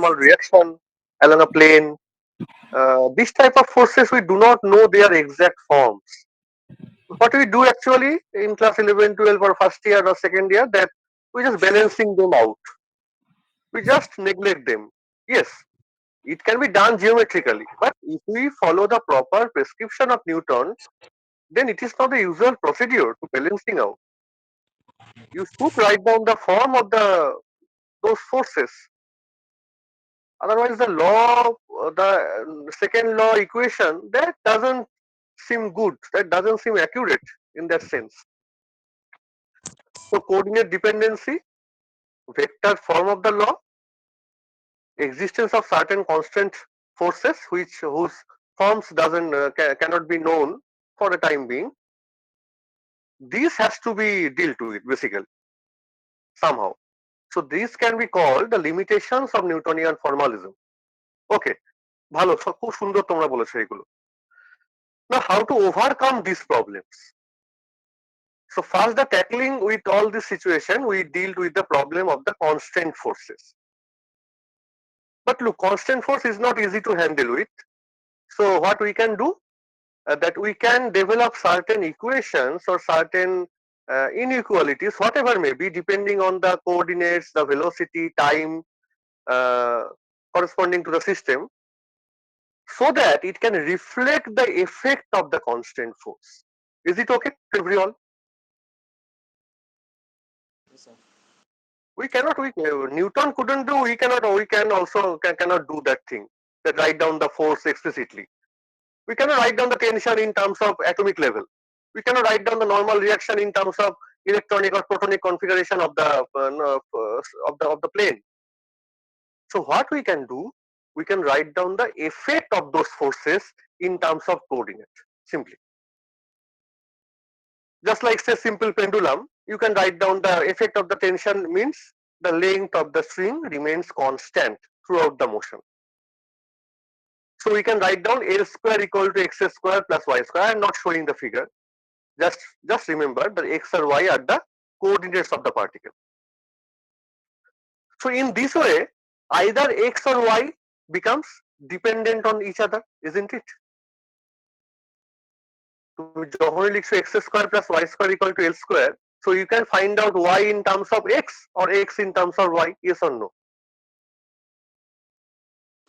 normal reaction along a plane. This type of forces we do not know their exact forms. What we do actually in class 11, 12 or first year or second year, that we just balancing them out. We just neglect them. Yes, it can be done geometrically, but if we follow the proper prescription of Newton, then it is not the usual procedure to balancing out. You should write down the form of those forces. Otherwise, the law, the second law equation, that doesn't seem good. That doesn't seem accurate in that sense. So, coordinate dependency, vector form of the law, existence of certain constant forces whose forms doesn't cannot be known for the time being. This has to be dealt with basically somehow. So these can be called the limitations of Newtonian formalism. Okay, ভালো খুব সুন্দর তোমরা বলেছো এগুলো। Now how to overcome these problems? So first, the tackling with all this situation, we deal with the problem of the constant forces. But look, constant force is not easy to handle with. So what we can do, that we can develop certain equations or certain inequalities, whatever may be, depending on the coordinates, the velocity, time uh, corresponding to the system, so that it can reflect the effect of the constant force. Is it okay to everyone? Yes, sir. We cannot, Newton couldn't do, we can also cannot do that thing, that write down the force explicitly. We cannot write down the tension in terms of atomic level. We cannot write down the normal reaction in terms of electronic or protonic configuration of the plane. So what we can do, we can write down the effect of those forces in terms of coordinate, simply. Just like say simple pendulum, you can write down the effect of the tension means the length of the string remains constant throughout the motion. So we can write down L square equal to x square plus y square. I am not showing the figure. Just remember that x or y are the coordinates of the particle. So in this way, either x or y becomes dependent on each other, isn't it? তুমি যখনই লিখছো x square plus y square equal to L square, so you can find out y in terms of x or x in terms of y, yes or no.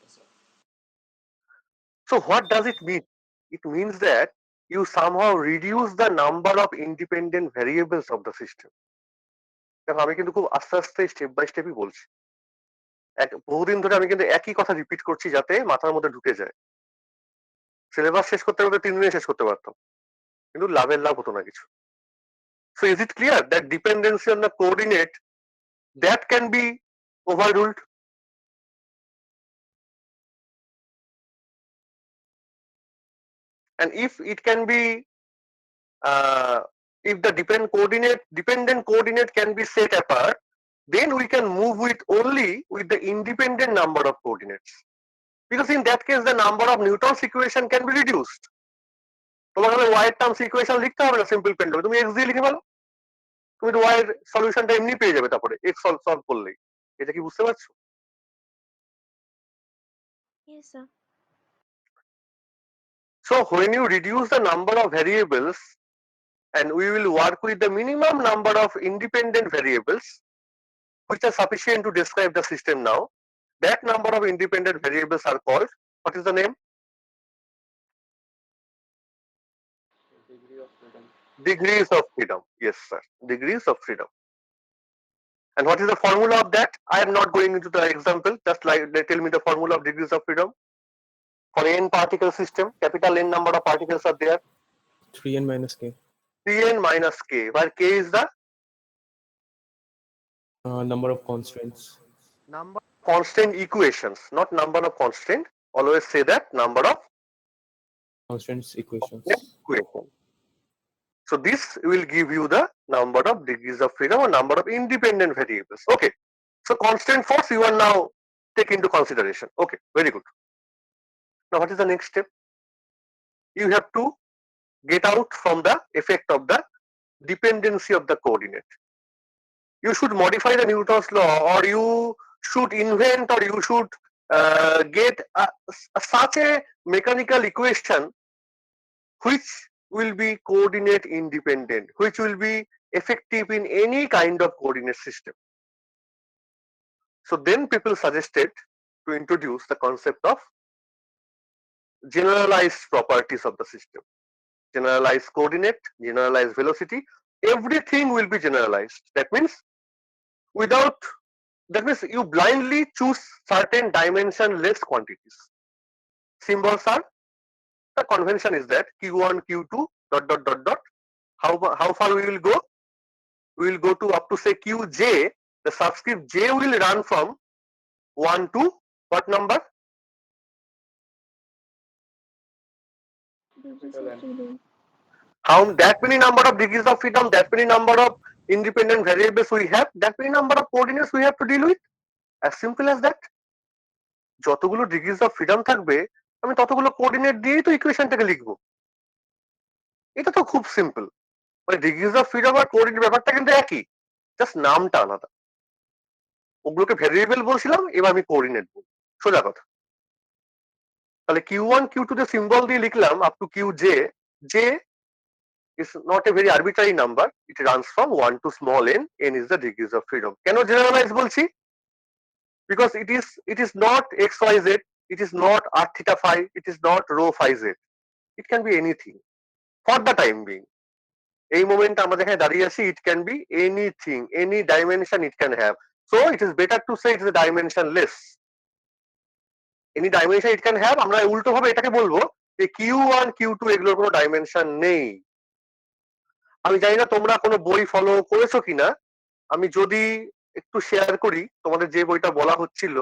Yes, sir. So what does it mean? It means that you somehow reduce the number of independent variables of the system. দেখো আমি কিন্তু খুব আস্তে আস্তে step by স্টেপই বলছি। বহুদিন ধরে আমি কিন্তু একই কথা রিপিট করছি যাতে মাথার মধ্যে ঢুকে যায়। সিলেবাস শেষ করতে হলে 3 দিনে শেষ করতে পারতাম, কিন্তু লাভের লাভ হতো না কিছু। So is it clear that dependency on the coordinate that can be overruled? And if it can be, if the dependent coordinate can be set apart, then we can move with only with the independent number of coordinates, because in that case the number of Newton's equation can be reduced. তোমার হলে y এর terms equation লিখতে হবে না simple pendulum, তুমি x দিয়ে লিখে ফেলো, তুমি তো y এর সলিউশনটা এমনি পেয়ে যাবে তারপরে x সলভ করলেই। এটা কি বুঝতে পারছো? Yes, sir. So when you reduce the number of variables, and we will work with the minimum number of independent variables which are sufficient to describe the system now, that number of independent variables are called, what is the name? Degree of freedom. Degrees of freedom. Yes, sir. Degrees of freedom. And what is the formula of that? I am not going into the example. Just like they tell me the formula of degrees of freedom. For n particle system, capital N number of particles are there. 3n minus k. 3n minus k, where k is the Number of constraints. number of constant equations, not number of constant. Always say that number of Constraints equations. equation. So this will give you the number of degrees of freedom or number of independent variables. Okay. So constant force you are now take into consideration. Okay, very good. Now what is the next step? You have to get out from the effect of the dependency of the coordinate. You should modify the Newton's law, or you should invent, or you should get such a mechanical equation which will be coordinate independent, which will be effective in any kind of coordinate system. So then people suggested to introduce the concept of generalized properties of the system. Generalized coordinate, generalized velocity, everything will be generalized. That means without, that means you blindly choose certain dimensionless quantities. Symbols are, the convention is that q1, q2, dot dot dot dot. How far we will go? We will go to up to say qj. The subscript j will run from 1 to what number? Degrees of freedom. How that many number of degrees of freedom, that many number of independent variables we have, that many number of coordinates we have to deal with. As simple as that. যতগুলো degrees of freedom থাকবে আমি ততগুলো coordinate দিয়েই তো ইকুয়েশনটাকে লিখবো। এটা তো খুব simple. মানে ডিগ্রিজ অফ ফ্রিডম আর কোঅর্ডিনেট ব্যাপারটা কিন্তু একই, জাস্ট নামটা আলাদা। ওগুলোকে ভেরিয়েবল বলছিলাম, এবার আমি কোঅর্ডিনেট বলবো, সোজা কথা। তাহলে q1 q2 তে সিম্বল দিয়ে লিখলাম up to qj। j is not a very arbitrary number, it runs from 1 to small n, n is the degrees of freedom। কেন জেনারেলাইজ বলছি? Because it is not xyz, it is not r theta phi, it is not rho phi z, it can be anything for the time being। এই moment আমরা যেখানে দাঁড়িয়ে আছি, it can be anything, any dimension it can have, so it is better to say it is a dimensionless। any dimension it can have, আমরা উল্টো ভাবে এটাকে বলবো যে q1 q2 এগুলোর কোনো ডাইমেনশন নেই। আমি জানি না তোমরা কোনো বই ফলো করেছো কিনা, আমি যদি একটু শেয়ার করি তোমাদের যে বইটা বলা হচ্ছিল,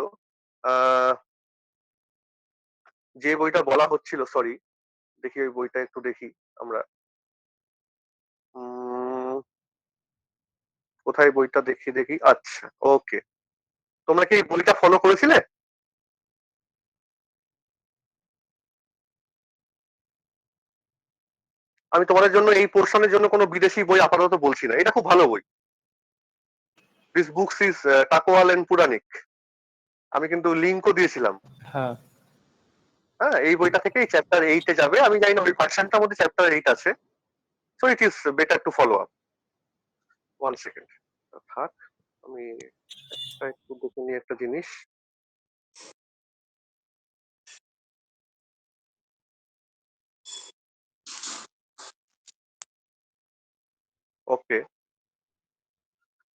যে বইটা বলা হচ্ছিল, সরি দেখি ওই বইটা একটু দেখি আমরা, কোথায় বইটা দেখি দেখি, আচ্ছা ওকে। তোমরা কি এই বইটা ফলো করেছিলে? আমি তোমাদের জন্য এই পোর্শনের জন্য কোনো বিদেশি বই আপাতত বলছি না, এটা খুব ভালো বই। দিস বুকস ইজ টাকোয়াল এন্ড পুরানিক। আমি কিন্তু লিঙ্কও দিয়েছিলাম। হ্যাঁ হ্যাঁ, এই বইটা থেকে চ্যাপ্টার 8 এ যাবে, আমি জানি না ওই ভার্সনটার মধ্যে চ্যাপ্টার 8 আছে, so it is better to follow up. 1 second থাক, আমি একটু দেখে নিই একটা জিনিস। ওকে,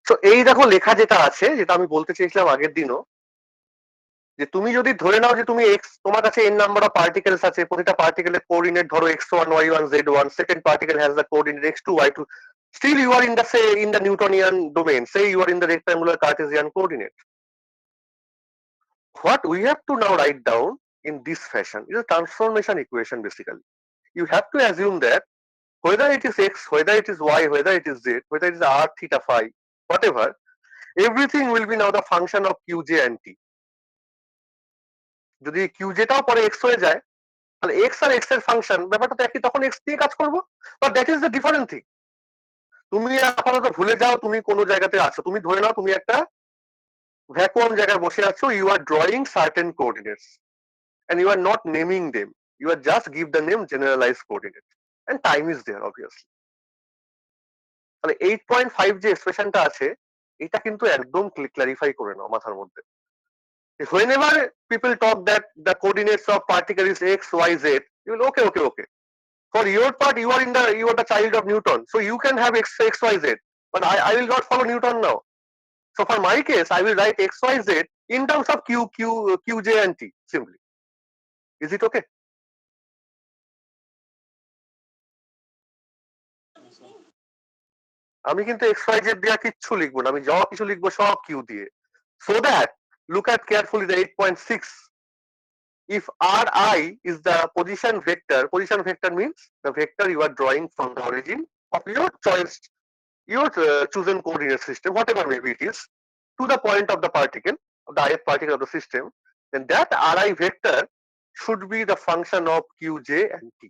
তো এই দেখো লেখা যেটা আছে, যেটা আমি বলতে চেয়েছিলাম আগের দিনও, যে তুমি যদি ধরে নাও যে তুমি এক্স, তোমার কাছে n নাম্বার অফ পার্টিকেলস আছে, প্রতিটা পার্টিকেলের কোঅর্ডিনেট ধরো x1 y1 z1, second particle has the coordinate x2 y2, still you are in the say in the Newtonian domain, say you are in the rectangular Cartesian coordinate। What we have to now write down in this fashion is a transformation equation basically। You have to assume that whether it is x, whether it is y, whether it is z, whether it is r theta phi, whatever, everything will be now the function of qj and t। যদি qj টাও পরে x হয়ে যায়, তাহলে x আর x এর function ব্যাপারটা তো একই, তখন x দিয়ে কাজ করবো। But that is the different thing. তুমি আপাতত ভুলে যাও তুমি কোন জায়গাতে আছো, তুমি ধরে নাও তুমি একটা ভ্যাকুয়াম জায়গায় বসে আছো, you are drawing certain coordinates and you are not naming them, you are just give the name generalized coordinate and time is there obviously। তাহলে 8.5 যে এক্সপ্রেশনটা আছে, এটা কিন্তু একদম ক্লারিফাই করে নাও মাথার মধ্যে। whenever people talk that the coordinates of particle is x y z, you will okay, for your part you are the child of Newton, so you can have x y z, but I will not follow Newton now। So for my case I will write x y z in terms of q j and t simply। Is it okay? আমি কিন্তু x Y Z দেওয়া কিচ্ছু লিখবো না, আমি যা কিছু লিখবো সব কিউ দিয়ে। So that look at carefully the 8.6, if ri is the position vector means the vector you are drawing from the origin of your choice, your chosen coordinate system, whatever maybe it is, to the point of the particle, of the ith particle of the system, then that ri vector should be the function of qj and t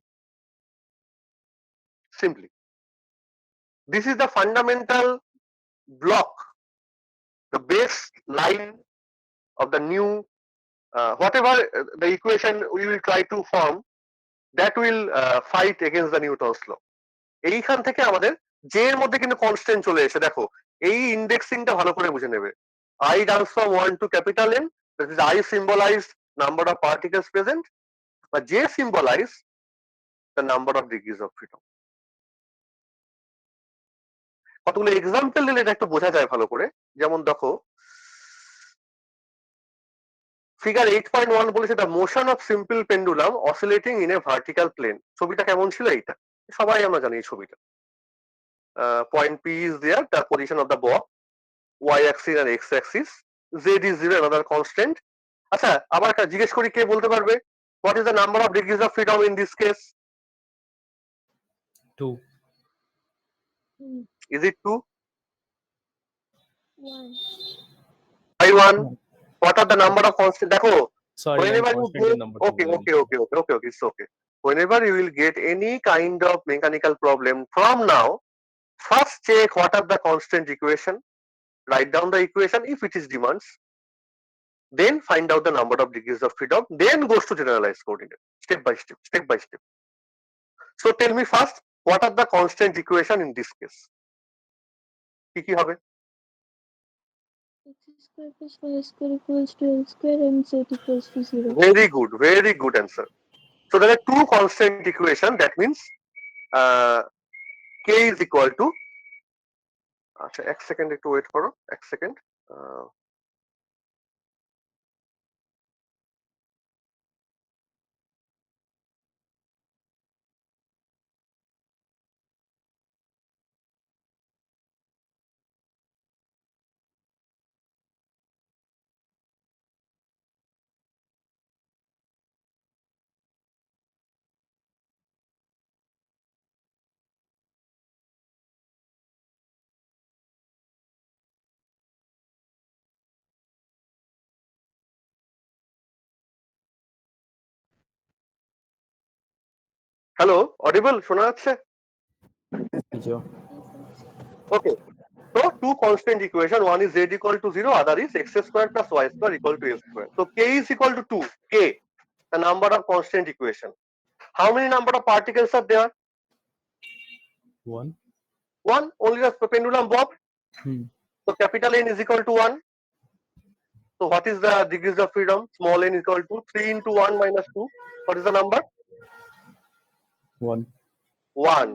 simply। This is the fundamental block, the base line of the new whatever the equation we will try to form, that will fight against the Newton's law. এইখান থেকে আমাদের যে এর মধ্যে কিন্তু constant চলে এসে দেখো এই ইন্ডেক্সিংটা ভালো করে বুঝে নেবে। I runs from 1 to capital N, that is I symbolize number of particles present, but J symbolize the number of degrees of freedom. কতগুলো এক্সাম্পল দিলে এটা একটু বোঝা যায় ভালো করে। যেমন দেখো ফিগার 8.1 বলেছে the motion of simple pendulum oscillating in a vertical plane. ছবিটা কেমন ছিল এইটা সবাই আমরা জানি এই ছবিটা। Point P is there, the position of the bob, y axis and x axis, z is 0, another constant. আচ্ছা আবার জিজ্ঞেস করি কে বলতে পারবে what is the number of degrees of freedom in this case? 2. Is it 2? 1. By 1. What are the number of constant? দেখো Sorry, whenever you constant get in number 2. okay, it's okay. Whenever you will get any kind of mechanical problem from now, first check what are the constant equation, write down the equation if it is demands, then find out the number of degrees of freedom, then goes to generalized coordinate step by step. So tell me first what are the constant equation in this case? কি হবে? X square plus y square equals to L square and z equals to 0. Very good answer. So there are two constant equation, that means k is equal to, আচ্ছা এক second একটু wait করো এক second. Hello audible শোনা যাচ্ছে? Sure. Okay, so two constant equation, one is z equal to 0, other is x square plus y square equal to a square. So k is equal to 2, k the number of constant equation. How many number of particles are there? 1. One, only the pendulum bob. So capital N is equal to 1. So what is the degrees of freedom? Small n is equal to 3 into 1 minus 2. What is the number? 1. 1.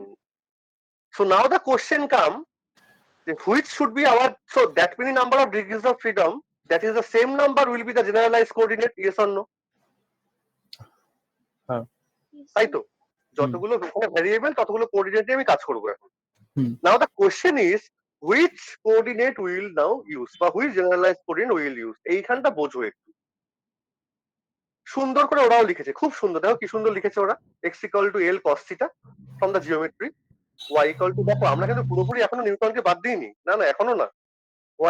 So now the question comes, which should be our, so that many number of degrees of freedom, that is the same number will be the generalized coordinate, yes or no? Yes, তাই sir. তো যতগুলো variable ততগুলো কোঅর্ডিনেটে আমি কাজ করব এখন। হুম। Now the question is which coordinate we will now use বা which generalized coordinate we will use, এইখানটা বোঝো একটু। সুন্দর করে ওরাও লিখেছে, খুব সুন্দর, দেখো কি সুন্দর লিখেছে ওরা। x equal to L cos theta from the geometry, y equal to, দেখো আমরা কিন্তু পুরোপুরি এখনো নিউটনকে বাদ দিইনি, না এখনো না।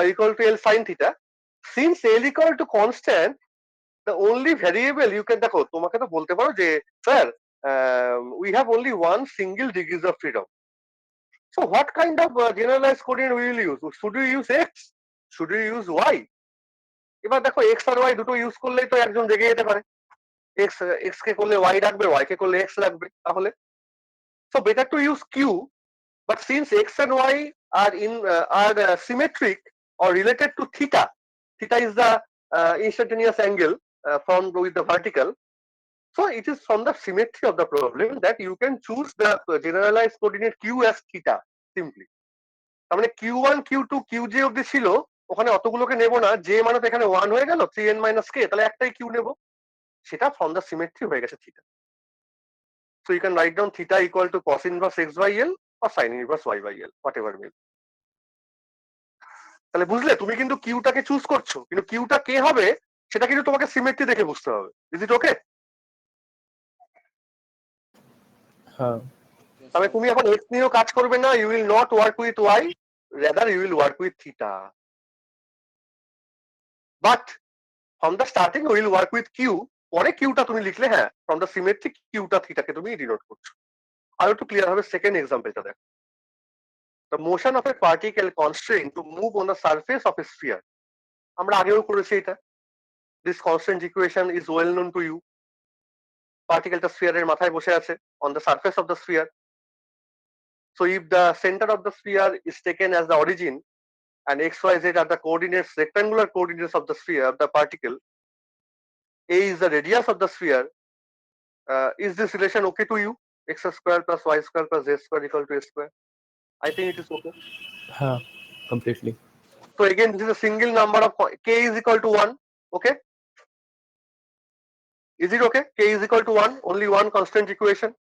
y equal to L sin theta, since L equal to constant, the only variable you can, দেখো তোমাকে তো বলতে পারো যে sir we have only one single degrees of freedom. So what kind of generalized coordinate we will use? Should we use x? Should we use y? এবার দেখো x আর y দুটো use করলেই তো একজন জেগে যেতে পারে। x কে করলে y রাখবে, y কে করলে x রাখবে, তাহলে so better to use q, but since x and y are symmetric or related to theta, theta is the instantaneous angle formed with the vertical, so it is from the symmetry of the problem that you can choose the generalized coordinate q as theta simply. তার মানে q1 q2 qj অবধি ছিল, ওখানে অতগুলোকে নেব না, j মানে তো এখানে 1 হয়ে গেল, 3n minus k, তাহলে একটাই q নেব, সেটা from the symmetry হয়ে গেছে theta. So you can write down theta equal to cos inverse x by L or sin inverse y by L, whatever may be. তাহলে বুঝলে তুমি কিন্তু কিউটাকে চুজ করছো, কিন্তু কিউটা কে হবে সেটা কিন্তু তোমাকে সিমেট্রি দেখে বুঝতে হবে। ইজ ইট ওকে? হ্যাঁ। তাহলে তুমি এখন x নিয়েও কাজ করবে না, you will not work with y, rather you will work with theta. But from the starting we will work with q, পরে কিউটা তুমি লিখলে হ্যাঁ from the symmetry কিউটা থিটাকে তুমি ডিনোট করছো। আর একটু ক্লিয়ার হবে সেকেন্ড এক্সাম্পলটা দেখো। The motion of a particle constrained to move on the surface of a sphere, আমরা আগেও করেছি এটা। this constant equation is well known to you. পার্টিকেলটা স্ফিয়ারের মাথায় বসে আছে on the surface of the sphere. So if the center of the sphere is taken as the origin and x, y, z are the coordinates, rectangular coordinates of the sphere, the particle, a is the radius of the sphere, is this relation okay to you? X square plus y square plus z square equal to a square. I think it is okay. huh, completely. So again, this is a single number of k is equal to 1. Okay. Is it okay? K is equal to 1. Only one constant equation.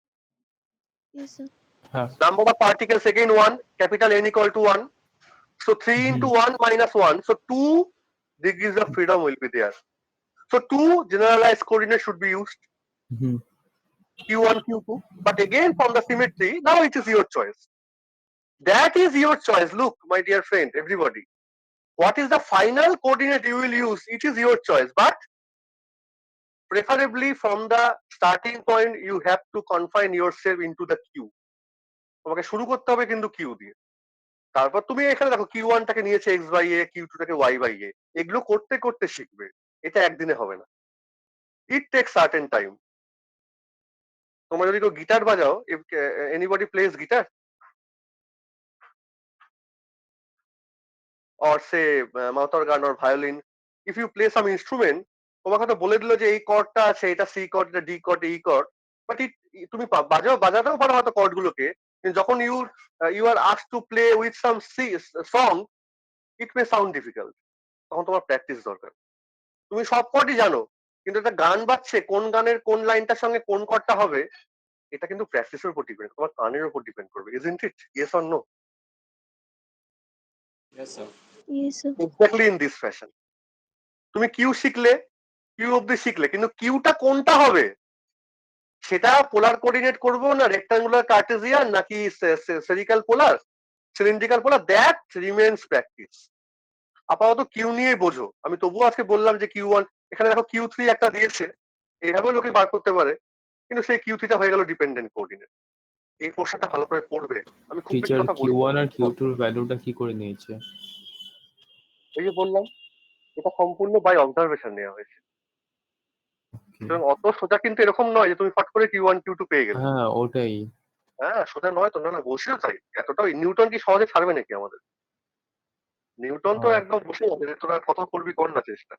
Yes, sir. Huh. Number of particles again 1. Capital N equal to 1. So 3 into 1 minus 1. So 2 degrees of freedom will be there. So 2 generalized coordinates should be used. Mhm. Q1, Q2. But again from the symmetry, now it is your choice. That is your choice. Look, my dear friend, everybody. What is the final coordinate you will use? It is your choice. But preferably from the starting point, you have to confine yourself into the Q. তোমাকে শুরু করতে হবে কিন্তু Q দিয়ে। তারপর তুমি এখানে দেখো কিউ ওয়ানটাকে নিয়েছে এক্স বাই এ, কিউ টুটাকে ওয়াই বাই এ, এগুলো করতে করতে শিখবে, এটা একদিনে হবে না। It take certain time. তোমরা যদি কেউ গিটার বাজাও, anybody plays guitar or say mouth organ or violin, if you play some instrument, তোমাকে তো বলে দিল যে এই কর্ডটা আছে, এটা সি কর্ড, এটা D chord, E chord, but তুমি বাজাতেও পারো হয়তো কর্ড গুলোকে, কিন্তু যখন you are asked to play with some song, it may sound difficult. তখন তোমার প্র্যাকটিস দরকার। তুমি সব কর্ডই জানো, কিন্তু একটা গান বাজছে, কোন গানের কোন লাইনটার সঙ্গে কোন কর্ডটা হবে, এটা কিন্তু প্র্যাকটিসের উপর ডিপেন্ড, তোমার কানের উপর ডিপেন্ড করবে। Isn't it? Yes or no? Yes, sir. Yes, sir. Exactly in this fashion. তুমি কিউ শিখলে, কিউ অব্দি শিখলে, কিন্তু কিউটা কোনটা হবে সেটা পোলার কোঅর্ডিনেট করবো না রেক্টাঙ্গুলার কার্টেসিয়ান নাকি spherical polar, cylindrical polar, that remains practice. আপাতত কিউ নিয়ে বোঝো। আমি তবুও আজকে বললাম যে কিউ ওয়ান, এখানে দেখো কিউ থ্রি একটা দিয়েছে, এইভাবেও লোকে বার করতে পারে, কিন্তু সেই কিউ থ্রিটা হয়ে গেল ডিপেন্ডেন্ট কোঅর্ডিনেট। এই পোর্শনটা ভালো করে পড়বে। আমি খুব বেশি টিচার কথা বলি Q1 না। আর Q2 এর ভ্যালুটা কি করে নিয়েছে? এই যে বললাম, এটা সম্পূর্ণ বাই অবজারভেশন নেওয়া হয়েছে। সুতরাং অত সোজা কিন্তু এরকম নয় যে তুমি ফট করে কিউ ওয়ান কিউ টু পেয়ে গেলে। হ্যাঁ, ওটাই। হ্যাঁ, সোজা নয় তো, না বসেও তাই, এতটাও নিউটন কি সহজে ছাড়বে নাকি আমাদের? নিউটন তো হ্যাঁ। একদম বসে যাবে যে তোরা কত করবি কর না চেষ্টা।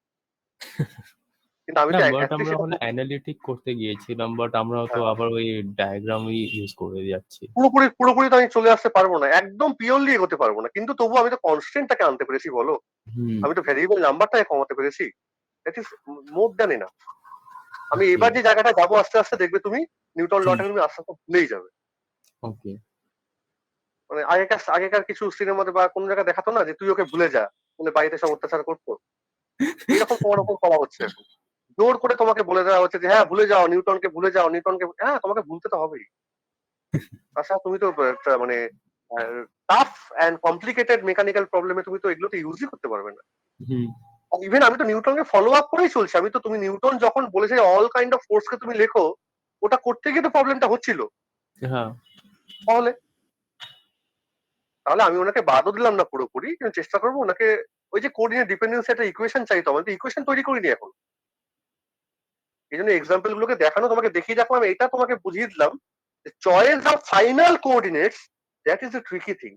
কিন্তু আমি না, তো বাট at least আমরা সেটা ওখানে অ্যানালিটিক করতে গিয়েছিলাম, বাট আমরা তো হ্যাঁ, আবার ওই ডায়াগ্রামই ইউজ করে যাচ্ছি। পুরোপুরি তো আমি চলে আসতে পারবো না, একদম পিওরলি এগোতে পারবো না, কিন্তু তবু আমি তো কনস্ট্যান্টটাকে আনতে পেরেছি বলো, হুম। আমি তো ভ্যারিয়েবল নাম্বারটাকে কমাতে পেরেছি। That is more than enough. আমি ওকে। এবার যে জায়গাটা যাবো আস্তে আস্তে দেখবে তুমি নিউটন লটাকে তুমি আস্তে আস্তে ভুলেই যাবে। ওকে। মানে আগেকার কিছু সিনেমাতে বা কোন জায়গায় দেখাতো না যে তুই ওকে ভুলে যা, মানে বাড়িতে সব অত্যাচার করতো, এইরকম তোমার উপর করা হচ্ছে এখন। জোর করে তোমাকে বলে দেওয়া হচ্ছে যে হ্যাঁ ভুলে যাও নিউটনকে, ভুলে যাও নিউটনকে। হ্যাঁ, তোমাকে ভুলতে তো হবেই। তাছাড়া তুমি তো একটা মানে টাফ অ্যান্ড কমপ্লিকেটেড মেকানিক্যাল প্রবলেমে তুমি তো এগুলোতে ইউজই করতে পারবে না। হুম। ইভেন আমি তো নিউটনকে ফলো আপ করেই চলছি। আমি তো, তুমি নিউটন যখন বলেছে অল কাইন্ড অফ ফোর্সকে তুমি লেখো, ওটা করতে গিয়ে তো প্রবলেমটা হচ্ছিল। হ্যাঁ। তাহলে তাহলে আমি ওনাকে বাদও দিলাম না পুরোপুরি, কিন্তু চেষ্টা করবো ওনাকে ওই যে কোঅর্ডিনেট ডিপেন্ডেন্সি একটা ইকুয়েশন চাইতো, আমি তো ইকুয়েশন তৈরি করিনি এখন। এই জন্য এক্সাম্পল গুলোকে দেখানো, তোমাকে দেখিয়ে দেখো, আমি এটা তোমাকে বুঝিয়ে দিলাম যে choice of final coordinates, that is a tricky thing,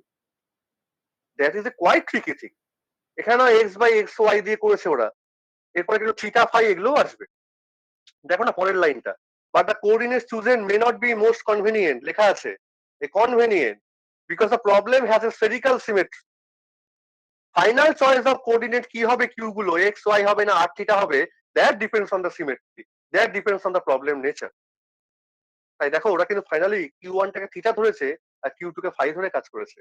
that is a quite tricky thing. এখানে এক্স বাই এক্স ওয়াই দিয়ে করেছে ওরা, এরপরে কিন্তু থিটা ফাই এগুলোও আসবে। দেখো না পরের লাইনটা, but the coordinates chosen may not be most convenient, লেখা আছে a convenient because the problem has a spherical symmetry. Final choice of coordinate কি হবে, কিউ গুলো এক্স ওয়াই হবে না আর থিটা হবে, that depends on the symmetry, that depends on the problem nature. তাই দেখো ওরা কিন্তু ফাইনালি কিউ ওয়ানটাকে থিটা ধরেছে আর কিউ টু কে ফাই ধরে কাজ করেছে।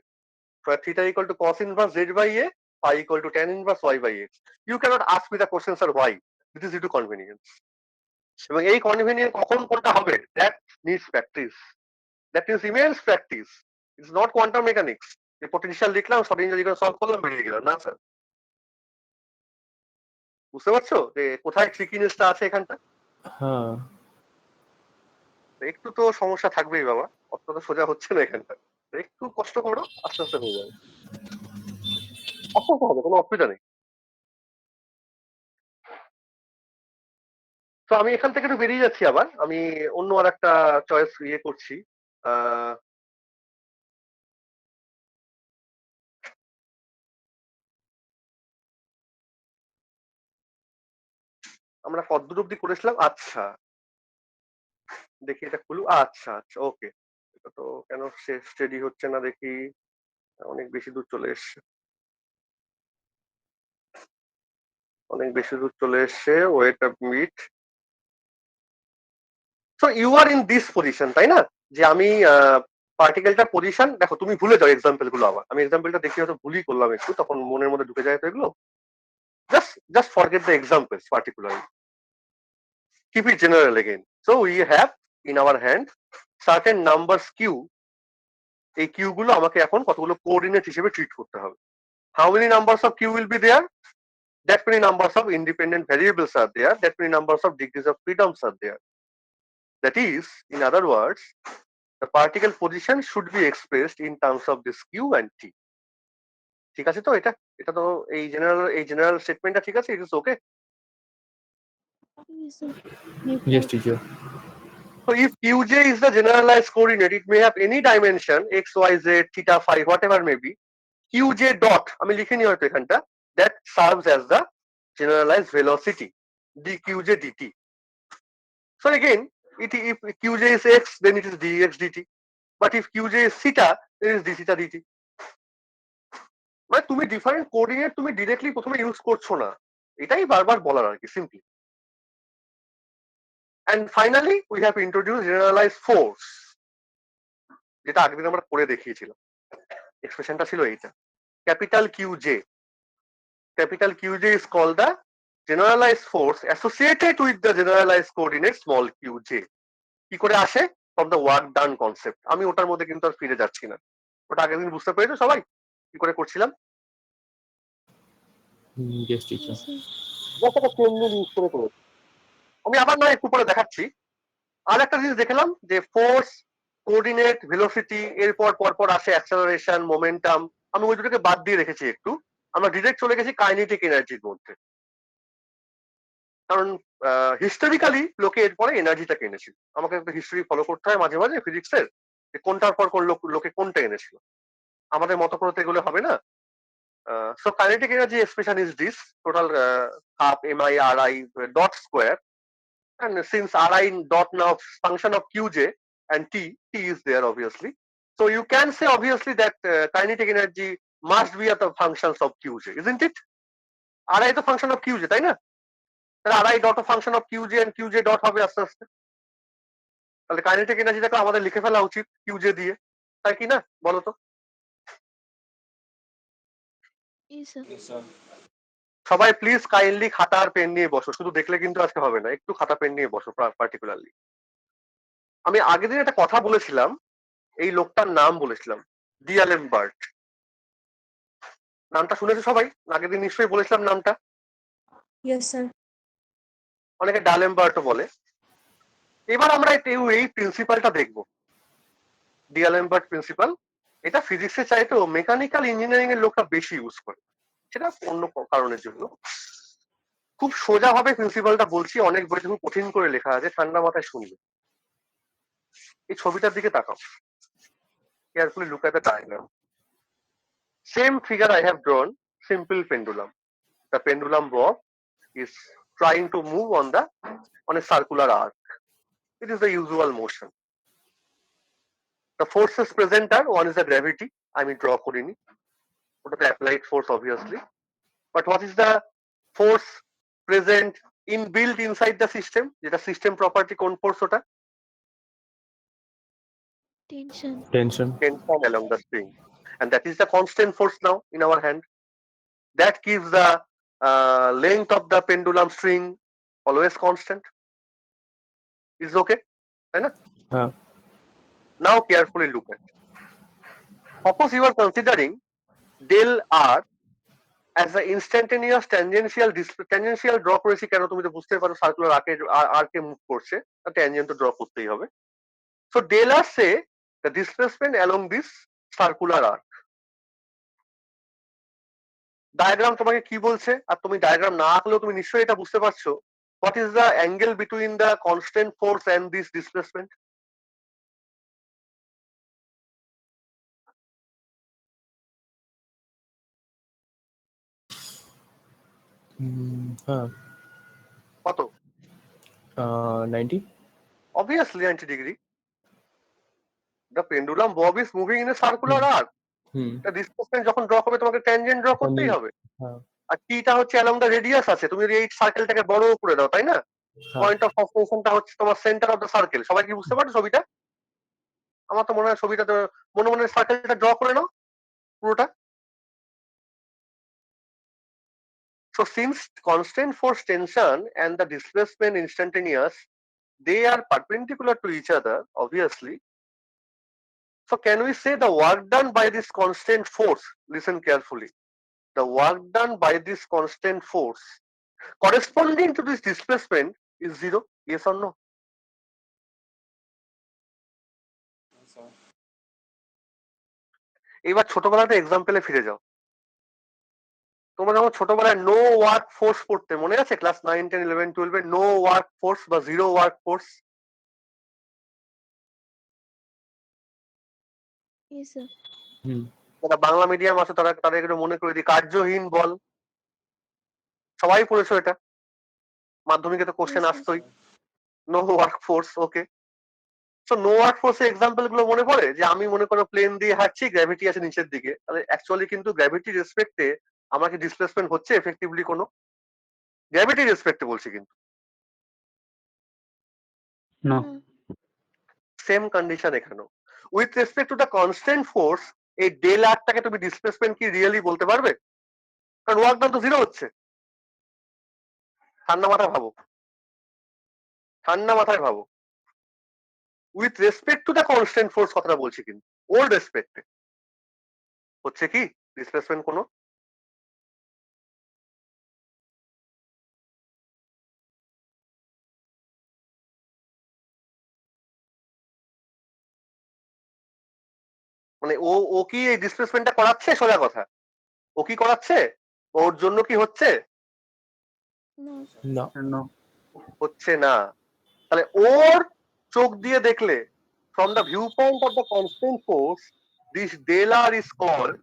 Theta equal two cos inverse Z by A, phi equal to tan inverse Y by X. You can't ask me the question sir why, this is due to convenience. এবং এই convenience কখন কোনটা হবে, that needs practice, that is immense practice. It's not quantum mechanics যে potential লিখলাম সঠিক solve করলাম বেরিয়ে গেলাম, না স্যার। বুঝতে পারছো যে কোথায় ট্রিকিনেসটা আছে এখানটা? হ্যাঁ। একটু তো সমস্যা থাকবেই বাবা, অত তো সোজা হচ্ছে না এখানটা। একটু কষ্ট করো, আস্তে আস্তে হয়ে যাবে, আস্তে আস্তে হবে, কোনো অসুবিধা নেই। তো আমি এখান থেকে একটু বেরিয়ে যাচ্ছি, আবার আমি অন্য আর একটা চয়েস ইয়ে করছি। আমরা কতদূর অব্দি করেছিলাম? আচ্ছা দেখি এটা খুলু। আচ্ছা আচ্ছা, ওকে। এটা তো কেন স্টেডি হচ্ছে না দেখি, অনেক বেশি দূর চলে এসছে, অনেক বেশি দূর চলে এসছে। Wait a minute. So you are in this position, তাই না? যে আমি পার্টিকেলটা পজিশন, দেখো তুমি ভুলে যাও এক্সাম্পল গুলো। আবার আমি এক্সাম্পলটা দেখি হয়তো ভুলই করলাম একটু, তখন মনের মধ্যে ঢুকে যায় তো এগুলো। Just forget the examples particularly, keep it general again. So we have in our hand certain numbers q. এই q গুলো আমাকে এখন কতগুলো কোঅর্ডিনেট হিসেবে ট্রিট করতে হবে। How many numbers of q will be there? That many numbers of independent variables are there. That many numbers of degrees of freedoms are there. That is, in other words, the particle position should be expressed in terms of this q and t. ঠিক আছে তো? এটা এটা তো এই general স্টেটমেন্টটা ঠিক আছে? It is okay? Yes, sir. Yes, teacher. So if qj is the generalized coordinate, it may have any dimension x, y, z, theta, phi, whatever may be. qj dot আমি লিখে নি হয়তো এখানটা, that serves as the generalized velocity dqj dt. So again, if qj is x, then it is dx dt. But if qj is theta, then it is d theta dt. মানে তুমি different coordinate তুমি directly প্রথমে use করছো না, এটাই বারবার বলার আর কি, simply. And finally we have introduced generalized force, যেটা আগের দিন আমরা করে দেখিয়েছিলাম। এক্সপ্রেশনটা ছিল এইটা, capital QJ. Capital QJ is called the generalized force associated with the generalized coordinate small qj. কি করে আসে? From the work done concept. আমি ওটার মধ্যে কিন্তু আর ফিরে যাচ্ছি না, ওটা আগের দিন বুঝতে পেরেছো সবাই কি করে করছিলাম? Yes, teacher. Yes, sir. Use করে করেছি। আমি আবার না একটু পরে দেখাচ্ছি। আর একটা জিনিস দেখলাম যে ফোর্স, কোঅর্ডিনেট, ভেলোসিটি, এরপর পরপর আসে অ্যাক্সেলারেশন, মোমেন্টাম। আমি ওই দুটোকে বাদ দিয়ে রেখেছি একটু, আমরা ডিরেক্ট চলে গেছি কাইনেটিক এনার্জির মধ্যে। কারণ হিস্টোরিক্যালি লোকে এরপরে এনার্জিটাকে এনেছিল। আমাকে একটা হিস্টোরি ফলো করতে হয় মাঝে মাঝে ফিজিক্সের, যে কোনটার পর কোন লোকে কোনটা এনেছিল। আমাদের মত করতে এগুলো হবে না। So kinetic energy expression is this, total half mi/ri dot square. And since Ri dot now function of Qj and T is there obviously. So you can say obviously that kinetic energy must be at the functions of Qj, isn't it? Ri is the function of Qj, তাই না? তাহলে Ri dot a function of Qj and Qj dot হবে আস্তে আস্তে। তাহলে kinetic এনার্জিটাকে আমাদের লিখে ফেলা উচিত Qj দিয়ে, তাই কি না বলো তো? Yes, sir. সবাই প্লিজ কাইন্ডলি খাতা আর পেন নিয়ে বসো, শুধু দেখলে কিন্তু আজকে হবে না, একটু খাতা পেন নিয়ে বসো পার্টিকুলারলি। আমি আগের দিন একটা কথা বলেছিলাম, এই লোকটার নাম বলেছিলাম ডিয়ালেমবার্ট। নামটা শুনেছো সবাই? আগের দিন নিশ্চয়ই বলেছিলাম নামটা। Yes, sir. অনেকে ডালেমবার্টও বলে। এবার আমরা এই প্রিন্সিপালটা দেখবো, ডিয়ালেমবার্ট প্রিন্সিপাল। এটা ফিজিক্সে চাইতেও মেকানিক্যাল ইঞ্জিনিয়ারিং এর লোকটা বেশি ইউজ করে, সেটা অন্য কারণের জন্য। খুব সোজা ভাবে প্রিন্সিপালটা বলছি, অনেক বইতে খুব কঠিন করে লেখা আছে, ঠান্ডা মাথায় শুনবে। এই ছবিটার দিকে তাকাও, carefully look at the diagram. Same figure I have drawn, simple pendulum. The pendulum bob is trying to move on a circular arc. It is the usual motion. The forces present are, one is the gravity, আমি draw করিনি, ওটা তো applied force obviously. But what is the force present inbuilt inside the system? যেটা system property, কোন force ওটা? Tension. Tension. Tension along the string, and that is the constant force now in our hand. That keeps the length of the pendulum string always constant. Is okay, তাই না? Now carefully look at. Suppose you are considering del r as the instantaneous tangential draw করেছি কেন, তুমি তো বুঝতে পারো circular আর্কে move করছে, tangent তো ড্র করতেই হবে। So del r say the displacement along this circular arc. Diagram তোমাকে কি বলছে, আর তুমি ডায়াগ্রাম না আঁকলেও তুমি নিশ্চয়ই এটা বুঝতে পারছো what is the angle between the constant force and this displacement? কত? 90. Obviously 90 degree. The pendulum bob is moving in a circular arc. The displacement যখন ড্র করবে তোমাকে ট্যানজেন্ট ড্র করতেই হবে। আর টিটা হচ্ছে along the radius আছে, তুমি যদি এই সার্কেলটাকে বড় করে দাও, তাই না? পয়েন্ট অফ অবজারভেশনটা হচ্ছে তোমার সেন্টার অফ দ্য সার্কেল। সবাই কি বুঝতে পারছো ছবিটা? আমার তো মনে হয় ছবিটা মনে মনে সার্কেলটা ড্র করে নাও পুরোটা। So since constant force tension and the displacement instantaneous, they are perpendicular to each other, obviously. So can we say the work done by this constant force, listen carefully, the work done by this constant force corresponding to this displacement is zero? Yes or no? এবার ছোটবেলাতে এক্সাম্পলে ফিরে যাও। তোমরা যখন ছোটবেলায় no work force পড়তে, মনে আছে ক্লাস 9, 10, 11, 12 নো ওয়ার্ক ফোর্স বা zero work force? Yes, sir. যারা বাংলা মিডিয়াম আছে তারা একটু মনে করে দিই, কার্যহীন বল। সবাই পড়েছো এটা, মাধ্যমিকে তো কোশ্চেন Yes, sir. আসতোই। No work force, okay. So no work ফোর্সের এক্সাম্পল গুলো মনে পড়ে যে আমি মনে করো প্লেন দিয়ে হাঁটছি, গ্র্যাভিটি আছে নিচের দিকে, তাহলে অ্যাকচুয়ালি কিন্তু গ্র্যাভিটি রেসপেক্টে আমার কি ডিসপ্লেসমেন্ট হচ্ছে এফেক্টিভলি কোনো? গ্র্যাভিটি রেসপেক্টে বলছি কিন্তু। No. সেম কন্ডিশন এখানেও। With respect to the constant force, এই ডেল আরটাকে তুমি ডিসপ্লেসমেন্ট কি রিয়েলি বলতে পারবে? কারণ ওয়ার্ক ডান তো জিরো হচ্ছে। ঠান্ডা মাথায় ভাবো, ঠান্ডা মাথায় ভাবো। With respect to the constant force কথাটা বলছি কিন্তু, ওর রেসপেক্টে হচ্ছে কি ডিসপ্লেসমেন্ট কোনো? মানে ও কি এই ডিসপ্লেসমেন্টটা করাচ্ছে? সোজা কথা, ও কি করাচ্ছে? ওর জন্য কি হচ্ছে? No, No. No. হচ্ছে না। তাহলে ওর চোখ দিয়ে দেখলে, from the viewpoint of the constant force, this del r is called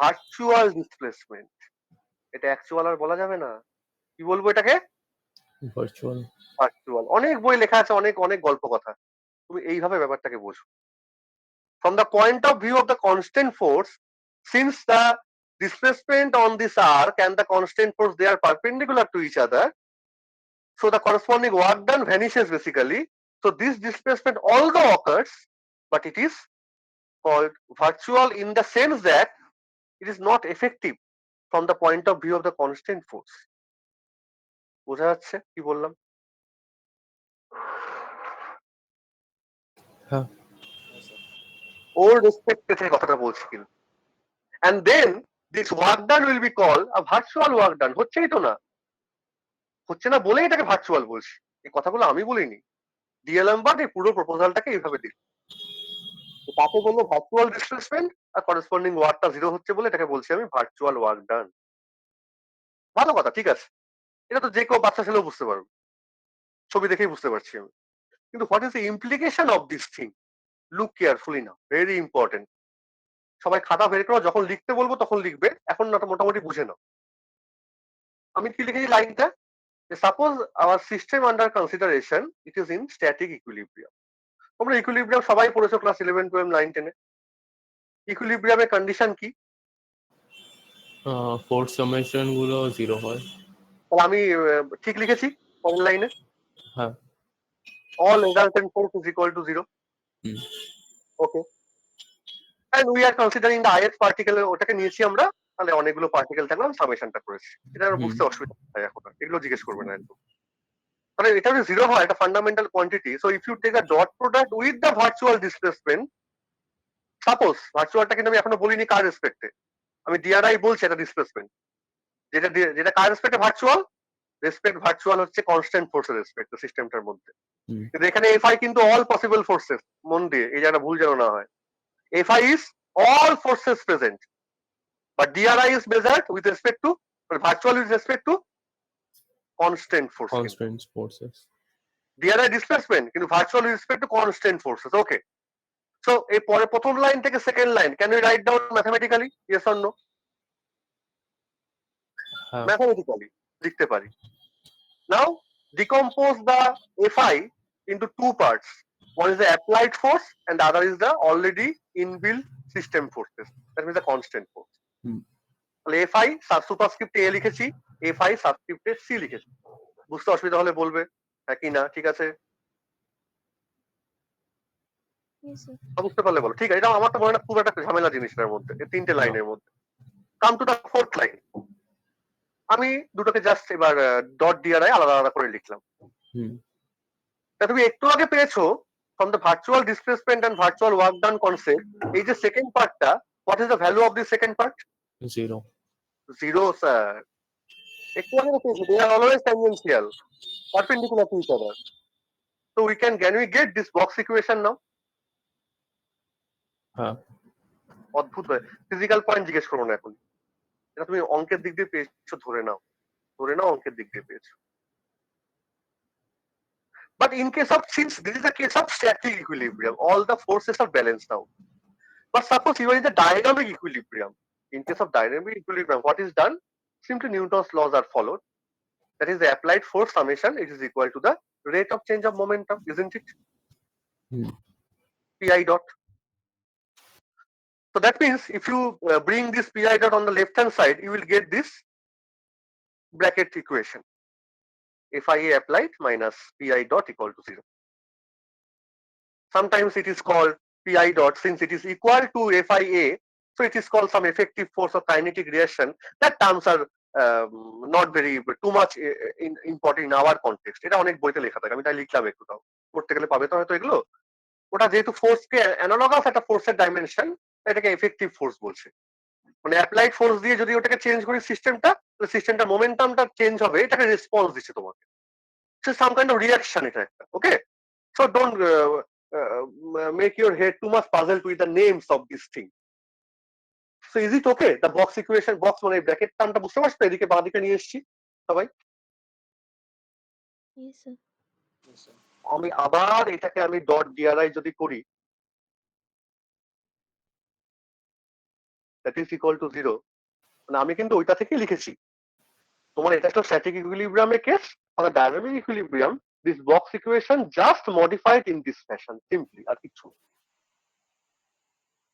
virtual displacement. এটা অ্যাকচুয়াল আর বলা যাবে না, কি বলবো এটাকে? Virtual. ভার্চুয়াল। অনেক বই লেখা আছে, অনেক অনেক গল্প কথা, তুমি এইভাবে ব্যাপারটাকে বোঝো। From the point of view of the constant force, since the displacement on this arc and the constant force, they are perpendicular to each other, so the corresponding work done vanishes basically. So this displacement although occurs, but it is called virtual in the sense that it is not effective from the point of view of the constant force. বোঝা যাচ্ছে কি বললাম? হ্যাঁ। ওর রেসপেক্টে থেকে কথাটা বলছি কিন্তু। And then this work done will be called a virtual work done. হচ্ছেই তো না, হচ্ছে না বলেই এটাকে ভার্চুয়াল বলছি। এই কথাগুলো আমি বলিনি, ডিএলএমবার্ট এই পুরো প্রপোজালটাকে এইভাবে দিল। তাকে বললো ভার্চুয়াল ডিসপ্লেসমেন্ট, আর করেসপন্ডিং ওয়ার্কটা জিরো হচ্ছে বলে এটাকে বলছি আমি ভার্চুয়াল ওয়ার্ক ডান। ভালো কথা, ঠিক আছে, এটা তো যে কেউ বাচ্চা ছেলেও বুঝতে পারবে, ছবি দেখেই বুঝতে পারছি আমি। কিন্তু what is the implication of this thing? Look carefully now, very important. সবাই খাতা বের করো, যখন লিখতে বলবো তখন লিখবে, এখন না মোটামুটি বুঝে নাও। আমি কি লিখেছি লাইনটা? Suppose hour system under consideration it is in static equilibrium. তোমরা ইকুইলিব্রিয়াম সবাই পড়েছো ক্লাস 11, 12, 9, 10 এ। ইকুইলিব্রিয়ামের কন্ডিশন কি? ফোর্স সামেশন গুলো 0 হয়। তাহলে আমি ঠিক লিখেছি পরের লাইনে? হ্যাঁ। all resultant force is equal to 0. Okay. And we are considering the ith particle, ওটাকে নিয়েছি আমরা, তাহলে অনেকগুলো পার্টিকেল থাকলাম, সামেশনটা করেছি। এটা বুঝতে অসুবিধা হয় এখন, এগুলো জিজ্ঞেস করবে না একদম। তাহলে এটা যদি 0 হয়, এটা fundamental quantity. So if you take a dot product with the virtual displacement, suppose ভার্চুয়ালটা কিন্তু আমি এখনো বলিনি কার রেসপেক্টে, আমি ডিআরআই বলছি এটা ডিসপ্লেসমেন্ট, যেটা কার রেসপেক্টে ভার্চুয়াল? রেসপেক্ট ভার্চুয়াল হচ্ছে কনস্ট্যান্ট ফোর্সের রেসপেক্ট সিস্টেমটার মধ্যে। কিন্তু এখানে এফআই কিন্তু অল পসিবল ফোর্সেস, মন দিয়ে এই জায়গাটা ভুল যেন না হয়। Fi is all forces present, but DRI is measured with respect to, virtual with respect to constant force, constant forces. DRI displacement কিন্তু virtual with respect to constant forces. Okay, so এই পরে প্রথম লাইন থেকে second line can you write down mathematically? Yes or no? হ্যাঁ, mathematically লিখতে পারি। Now decompose the Fi into two parts. One is the applied force and the other is the already inbuilt system forces. That means the constant force. তাহলে Fi superscript এ লিখেছি, Fi সাবস্ক্রিপ্টে C লিখেছি। বুঝতে অসুবিধা হলে বলবে, হ্যাঁ কি না ঠিক আছে? Yes, sir. বুঝতে পারলে বলো। ঠিক আছে, এটা আমার তো মনে হয় খুব একটা ঝামেলা জিনিসটার মধ্যে, এই তিনটে লাইনের মধ্যে। Come to the fourth line. আমি দুটোকে জাস্ট এবার ডট ডিআরআই আলাদা আলাদা করে লিখলাম। তা তুমি একটু আগে পেয়েছো from the virtual displacement and virtual work done concept, এই যে সেকেন্ড পার্টটা, what is the value of the second part? 0. 0 sir. একটু আগে পেয়েছো, they are always tangential, perpendicular to each other. So can we get this box equation now? হ্যাঁ, অদ্ভুত হয়, physical point জিজ্ঞেস করো না এখন, এটা তুমি অঙ্কের দিক দিয়ে পেয়েছো, ধরে নাও অঙ্কের দিক দিয়ে পেয়েছো। But in case of, since this is a case of static equilibrium, all the forces are balanced out. But suppose you are in the dynamic equilibrium. In case of dynamic equilibrium, what is done? Simply Newton's laws are followed. That is the applied force summation, it is equal to the rate of change of momentum, isn't it? Pi dot. So that means if you bring this Pi dot on the left hand side, you will get this bracket equation. Fia applied minus Pi dot equal to 0. Sometimes it is called Pi dot, since it is equal to Fia, so it is called some effective force or kinetic reaction. That terms are not very too much important in our context. এটা অনেক বইতে লেখা থাকে, আমি তাই লিখলাম একটু, তাও পড়তে গেলে পাবে তো হয়তো এগুলো। ওটা যেহেতু ফোর্সকে অ্যানালগাস একটা ফোর্সের ডাইমেনশন, এটাকে এফেক্টিভ ফোর্স বলছে। মানে অ্যাপ্লাইড ফোর্স দিয়ে যদি ওটাকে চেঞ্জ করি সিস্টেমটা, তাহলে সিস্টেমটা মোমেন্টামটা চেঞ্জ হবে, এটাকে রেসপন্স দিচ্ছে তোমাকে, so some kind of reaction এটা একটা। Okay, so don't make your head too much puzzled with the names of this thing. So is it okay? The box equation, box মানে ব্র্যাকেট টার্মটা বুঝতে পারছো? এদিকে বাঁ দিকে নিয়ে এসেছি সবাই। Yes, sir. আমি আবার এটাকে আমি ডট ডিআরআই যদি করি, that is equal to 0, মানে আমি কিন্তু ওইটা থেকে লিখেছি। তোমার এটা একটা স্ট্যাটিক ইকুইলিব্রিয়ামের কেস, আর dynamic equilibrium, this box equation just modified in this fashion simply, আর কিছু।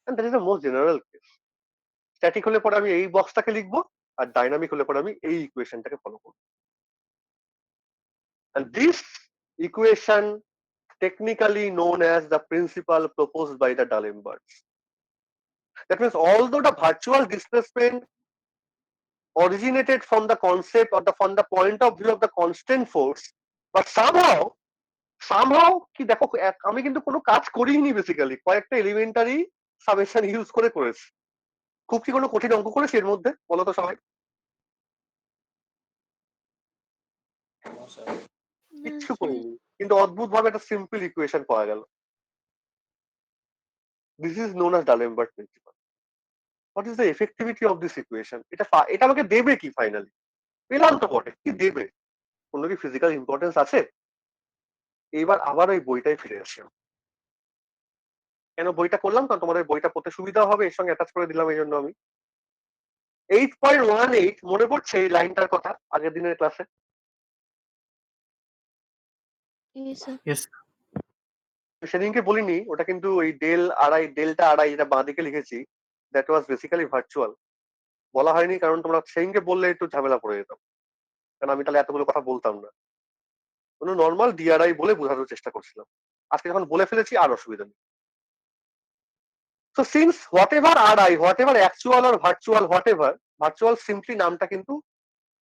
And that is the most general case. স্ট্যাটিক হলে পরে আমি এই বক্সটাকে লিখবো, আর ডাইনামিক হলে পরে আমি এই ইকুয়েশনটাকে ফলো করবো। And this equation technically known as the principle proposed by the D'Alemberts. That means although the virtual displacement originated from the concept or from the point of view of the constant force, but somehow কি দেখো, আমি কিন্তু কোনো কাজ করিনি, basically কয়েকটা elementary summation use করেছি। খুব কি কোনো কঠিন অঙ্ক করেছি এর মধ্যে, বলো তো সবাই? কিচ্ছু করিনি, কিন্তু অদ্ভুত ভাবে একটা সিম্পল ইকুয়েশন পাওয়া গেল। This is known as D'Alembert principle. What is the effectivity of this equation? এটা আমাকে দেবে কি ফাইনালি? পেলাম তো বটে, কি দেবে? কোনো কি ফিজিক্যাল ইম্পর্টেন্স আছে? এইবার আবার ওই বইটাই ফিরে আসি। কেন বইটা করলাম? কারণ তোমাদের বইটা পড়তে সুবিধা হবে, এর সঙ্গে অ্যাটাচ করে দিলাম, এই জন্য আমি 8.18 মনে পড়ছে এই লাইনটার কথা আগের দিনের ক্লাসে? Yes, sir. yes, সেদিনকে বলিনি, ওটা কিন্তু ওই ডেল্টা আড়াই যেটা বাঁ দিকে লিখেছি, দ্যাট ওয়াজ বেসিক্যালি ভার্চুয়াল। বলা হয়নি কারণ তোমরা সেদিনকে বললে একটু ঝামেলা পড়ে যেতাম, কারণ আমি তাহলে এতগুলো কথা বলতাম না। কোনো নর্মাল ডিআরআই বলে বোঝানোর চেষ্টা করছিলাম, আজকে যখন বলে ফেলেছি আর অসুবিধা নেই। So since whatever RI, whatever actual or virtual, whatever, virtual simply নামটা কিন্তু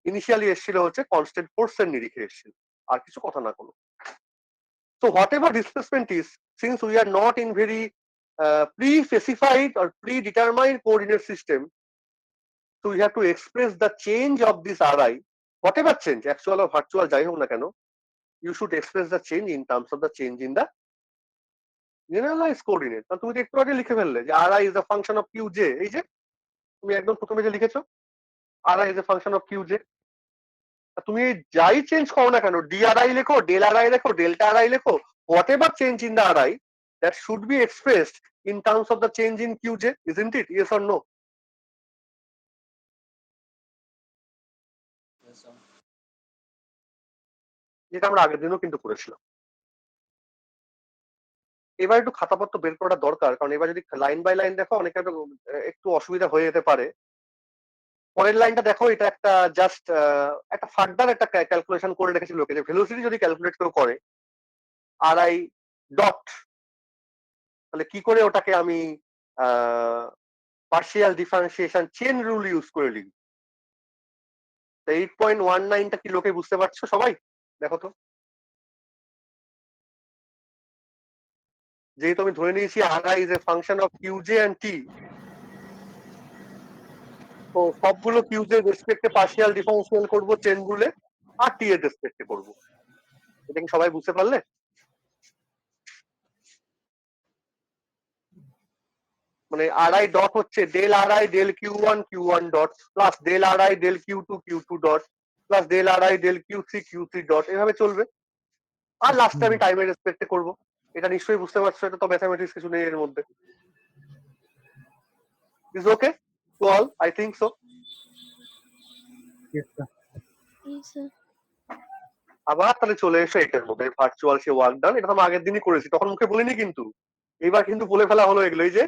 ইনিশিয়ালি এসেছিল হচ্ছে কনস্ট্যান্ট ফোর্স এর নিরিখে এসেছিল, আর কিছু কথা না কোনো। So whatever displacement is, since we are not in very pre-specified or predetermined coordinate system, so we have to express the change of this RI, whatever change, actual or virtual যাই হোক না কেন, you should express the change in terms of the change in the generalized coordinate. তুমি তো একটু আগে লিখে ফেললে যে RI is a function of QJ, এই যে তুমি একদম প্রথমে যে লিখেছো RI is a function of QJ, তুমি যাই চেঞ্জ করো না কেন, DRI লেখো, ডেল আরআই লেখো, ডেল্টা আরআই লেখো, what ever change in the RI, that should be expressed in terms of the change in QJ, isn't it? Yes or no? যেটা আমরা আগের দিনও কিন্তু করেছিলাম। এবার একটু খাতাপত্র বের করাটা দরকার, কারণ এবার যদি লাইন বাই লাইন দেখো অনেকে একটু অসুবিধা হয়ে যেতে পারে। পরের লাইনটা দেখো, এটা একটা জাস্ট একটা ফার্দার একটা ক্যালকুলেশন করে রেখেছিল লোকে, যে ভেলোসিটি যদি ক্যালকুলেট কেউ করে আরআই ডট, তাহলে কি করে ওটাকে আমি partial differentiation chain rule use করে লিখব। 8.19টা কি লোকে বুঝতে পারছো সবাই? দেখো তো, যেহেতু আমি ধরে নিয়েছি RI is a function of Q J and T, তো সবগুলো কিউজে রেসপেক্টে পার্শিয়াল ডিফারেন্সিয়াল করব চেন রুলে, আর টি এর রেসপেক্টে করব। এটা কি সবাই বুঝতে পারলে? মানে আরআই ডট হচ্ছে del RI del Q one dot plus del RI del Q two dot plus del RI del কিউ3 ডট, এভাবে চলবে। আর লাস্টে আমি টাইমের রেসপেক্টে করব। এটা নিশ্চয়ই বুঝতে পারছো, এটা তো ম্যাথমেটিক্স কিছু নেই এর মধ্যে। Is okay to all? I think so. Yes, sir. আবার তাহলে চলে এসো এটার মধ্যে, ভার্চুয়াল সে ওয়ার্ক ডান, এটা তো আমি আগের দিনই করেছি, তখন মুখে বলিনি কিন্তু, এবার কিন্তু বলে ফেলা হলো এগুলো। এই যে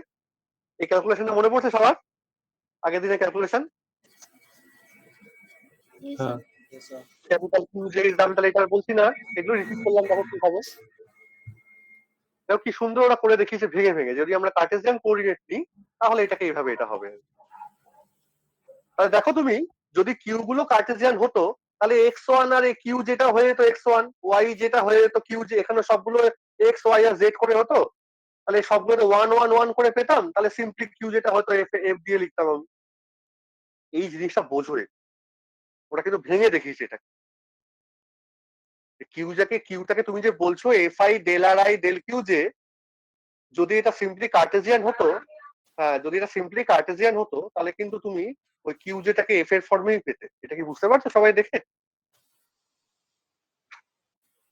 এই ক্যালকুলেশনটা মনে পড়ছে সবার আগের দিনের calculation? Yes, sir. Capital Q যে দাম, তাহলে এটা বলছি না, এগুলো রিপিট করলাম, দেখো কি হবে। দেখো কি সুন্দর ওরা করে দেখিয়েছে ভেঙে ভেঙে। যদি আমরা কার্টেসিয়ান কোঅর্ডিনেট নিই তাহলে এটাকে এইভাবে এটা হবে। তাহলে দেখো তুমি, যদি কিউ গুলো কার্টেসিয়ান হতো তাহলে x1 আর কিউ যেটা হয়ে যেত x1, y যেটা হয়ে যেত কিউ, যে এখানে সবগুলো x y আর z করে হতো, তাহলে সবগুলো 1 1 1 করে পেতাম, তাহলে সিম্পলি কিউ যেটা হতো এফ দিয়ে লিখতাম আমি। এই জিনিসটা বোঝো, ওরা কিন্তু ভেঙে দেখিয়েছে এটা। কিউটাকে তুমি যে বলছো F I del R I del Q, যে যদি এটা সিম্পলি কার্টেসিয়ান হতো, হ্যাঁ যদি এটা সিম্পলি কার্টেসিয়ান হতো তাহলে কিন্তু তুমি ওই কিউ যেটাকে এফ এর ফর্মেই পেতে। এটা কি বুঝতে পারছো সবাই দেখে?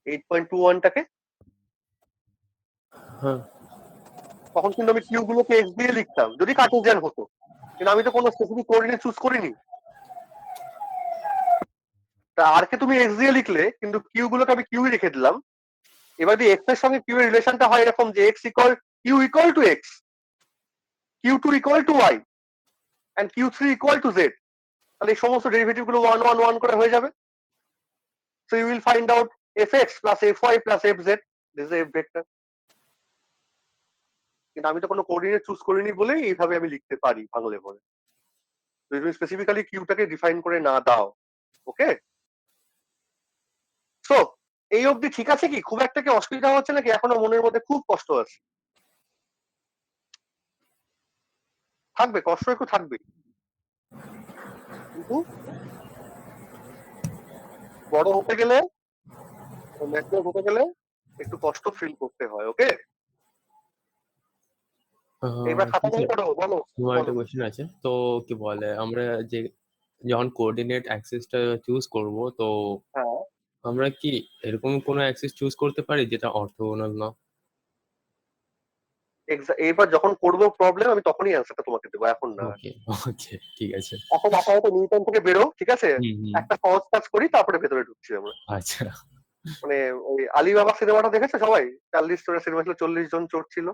8.21টাকে হ্যাঁ তখন কিন্তু আমি কিউ গুলোকে এক্স দিয়ে লিখতাম যদি কার্টেসিয়ান হতো, কিন্তু আমি তো কোনো স্পেসিফিক কোঅর্ডিনেট চুজ করিনি। তা আর কে তুমি এক্স দিয়ে লিখলে, কিন্তু কিউ গুলোকে আমি কিউই রেখে দিলাম। এবার যদি এক্স এর সঙ্গে কিউ এর রিলেশনটা হয় এরকম যে X equal Q equal to X, Q two equal to Y and কিউ3 ইকুয়াল টু জেড, তাহলে এই সমস্ত ডেরিভেটিভ গুলো 1 1 1 করে হয়ে যাবে। So you will find out fx plus fy plus fz, this is F vector. কিন্তু আমি তো কোনো কোঅর্ডিনেট চুজ করিনি বলেই এইভাবে আমি লিখতে পারি ভাঙলে পরে, যদি তুমি স্পেসিফিক্যালি কিউটাকে ডিফাইন করে না দাও। ওকে, সো এই অবধি ঠিক আছে কি? খুব একটা কি অসুবিধা হচ্ছে নাকি এখনো মনের মধ্যে খুব কষ্ট আছে? থাকবে, কষ্ট একটু থাকবে, কিন্তু বড় হতে গেলে, ম্যাচিওর হতে গেলে একটু কষ্ট ফিল করতে হয়। ওকে, এবার খাতা বই করো, বলো তোমার একটা বলো। কোয়েশ্চেন আছে তো, কি বলে আমরা যে যখন কোঅর্ডিনেট অ্যাক্সিসটা চুজ করব, তো হ্যাঁ, আমরা কি এরকম কোনো অ্যাক্সিস চুজ করতে পারি যেটা অর্থোগোনাল না? এবার যখন করবো প্রবলেম আমি তখনই অ্যান্সারটা তোমাকে দেবো, এখন না। ওকে ওকে ঠিক আছে। এখন আপাতত নিউটন থেকে বেরো, ঠিক আছে? হুম একটা সহজ কাজ করি, তারপরে ভেতরে ঢুকছি আমরা। আচ্ছা। মানে ওই আলিবাবা সিনেমাটা দেখেছো সবাই? 40 চোরের সিনেমা ছিল, 40 জন চোর ছিল।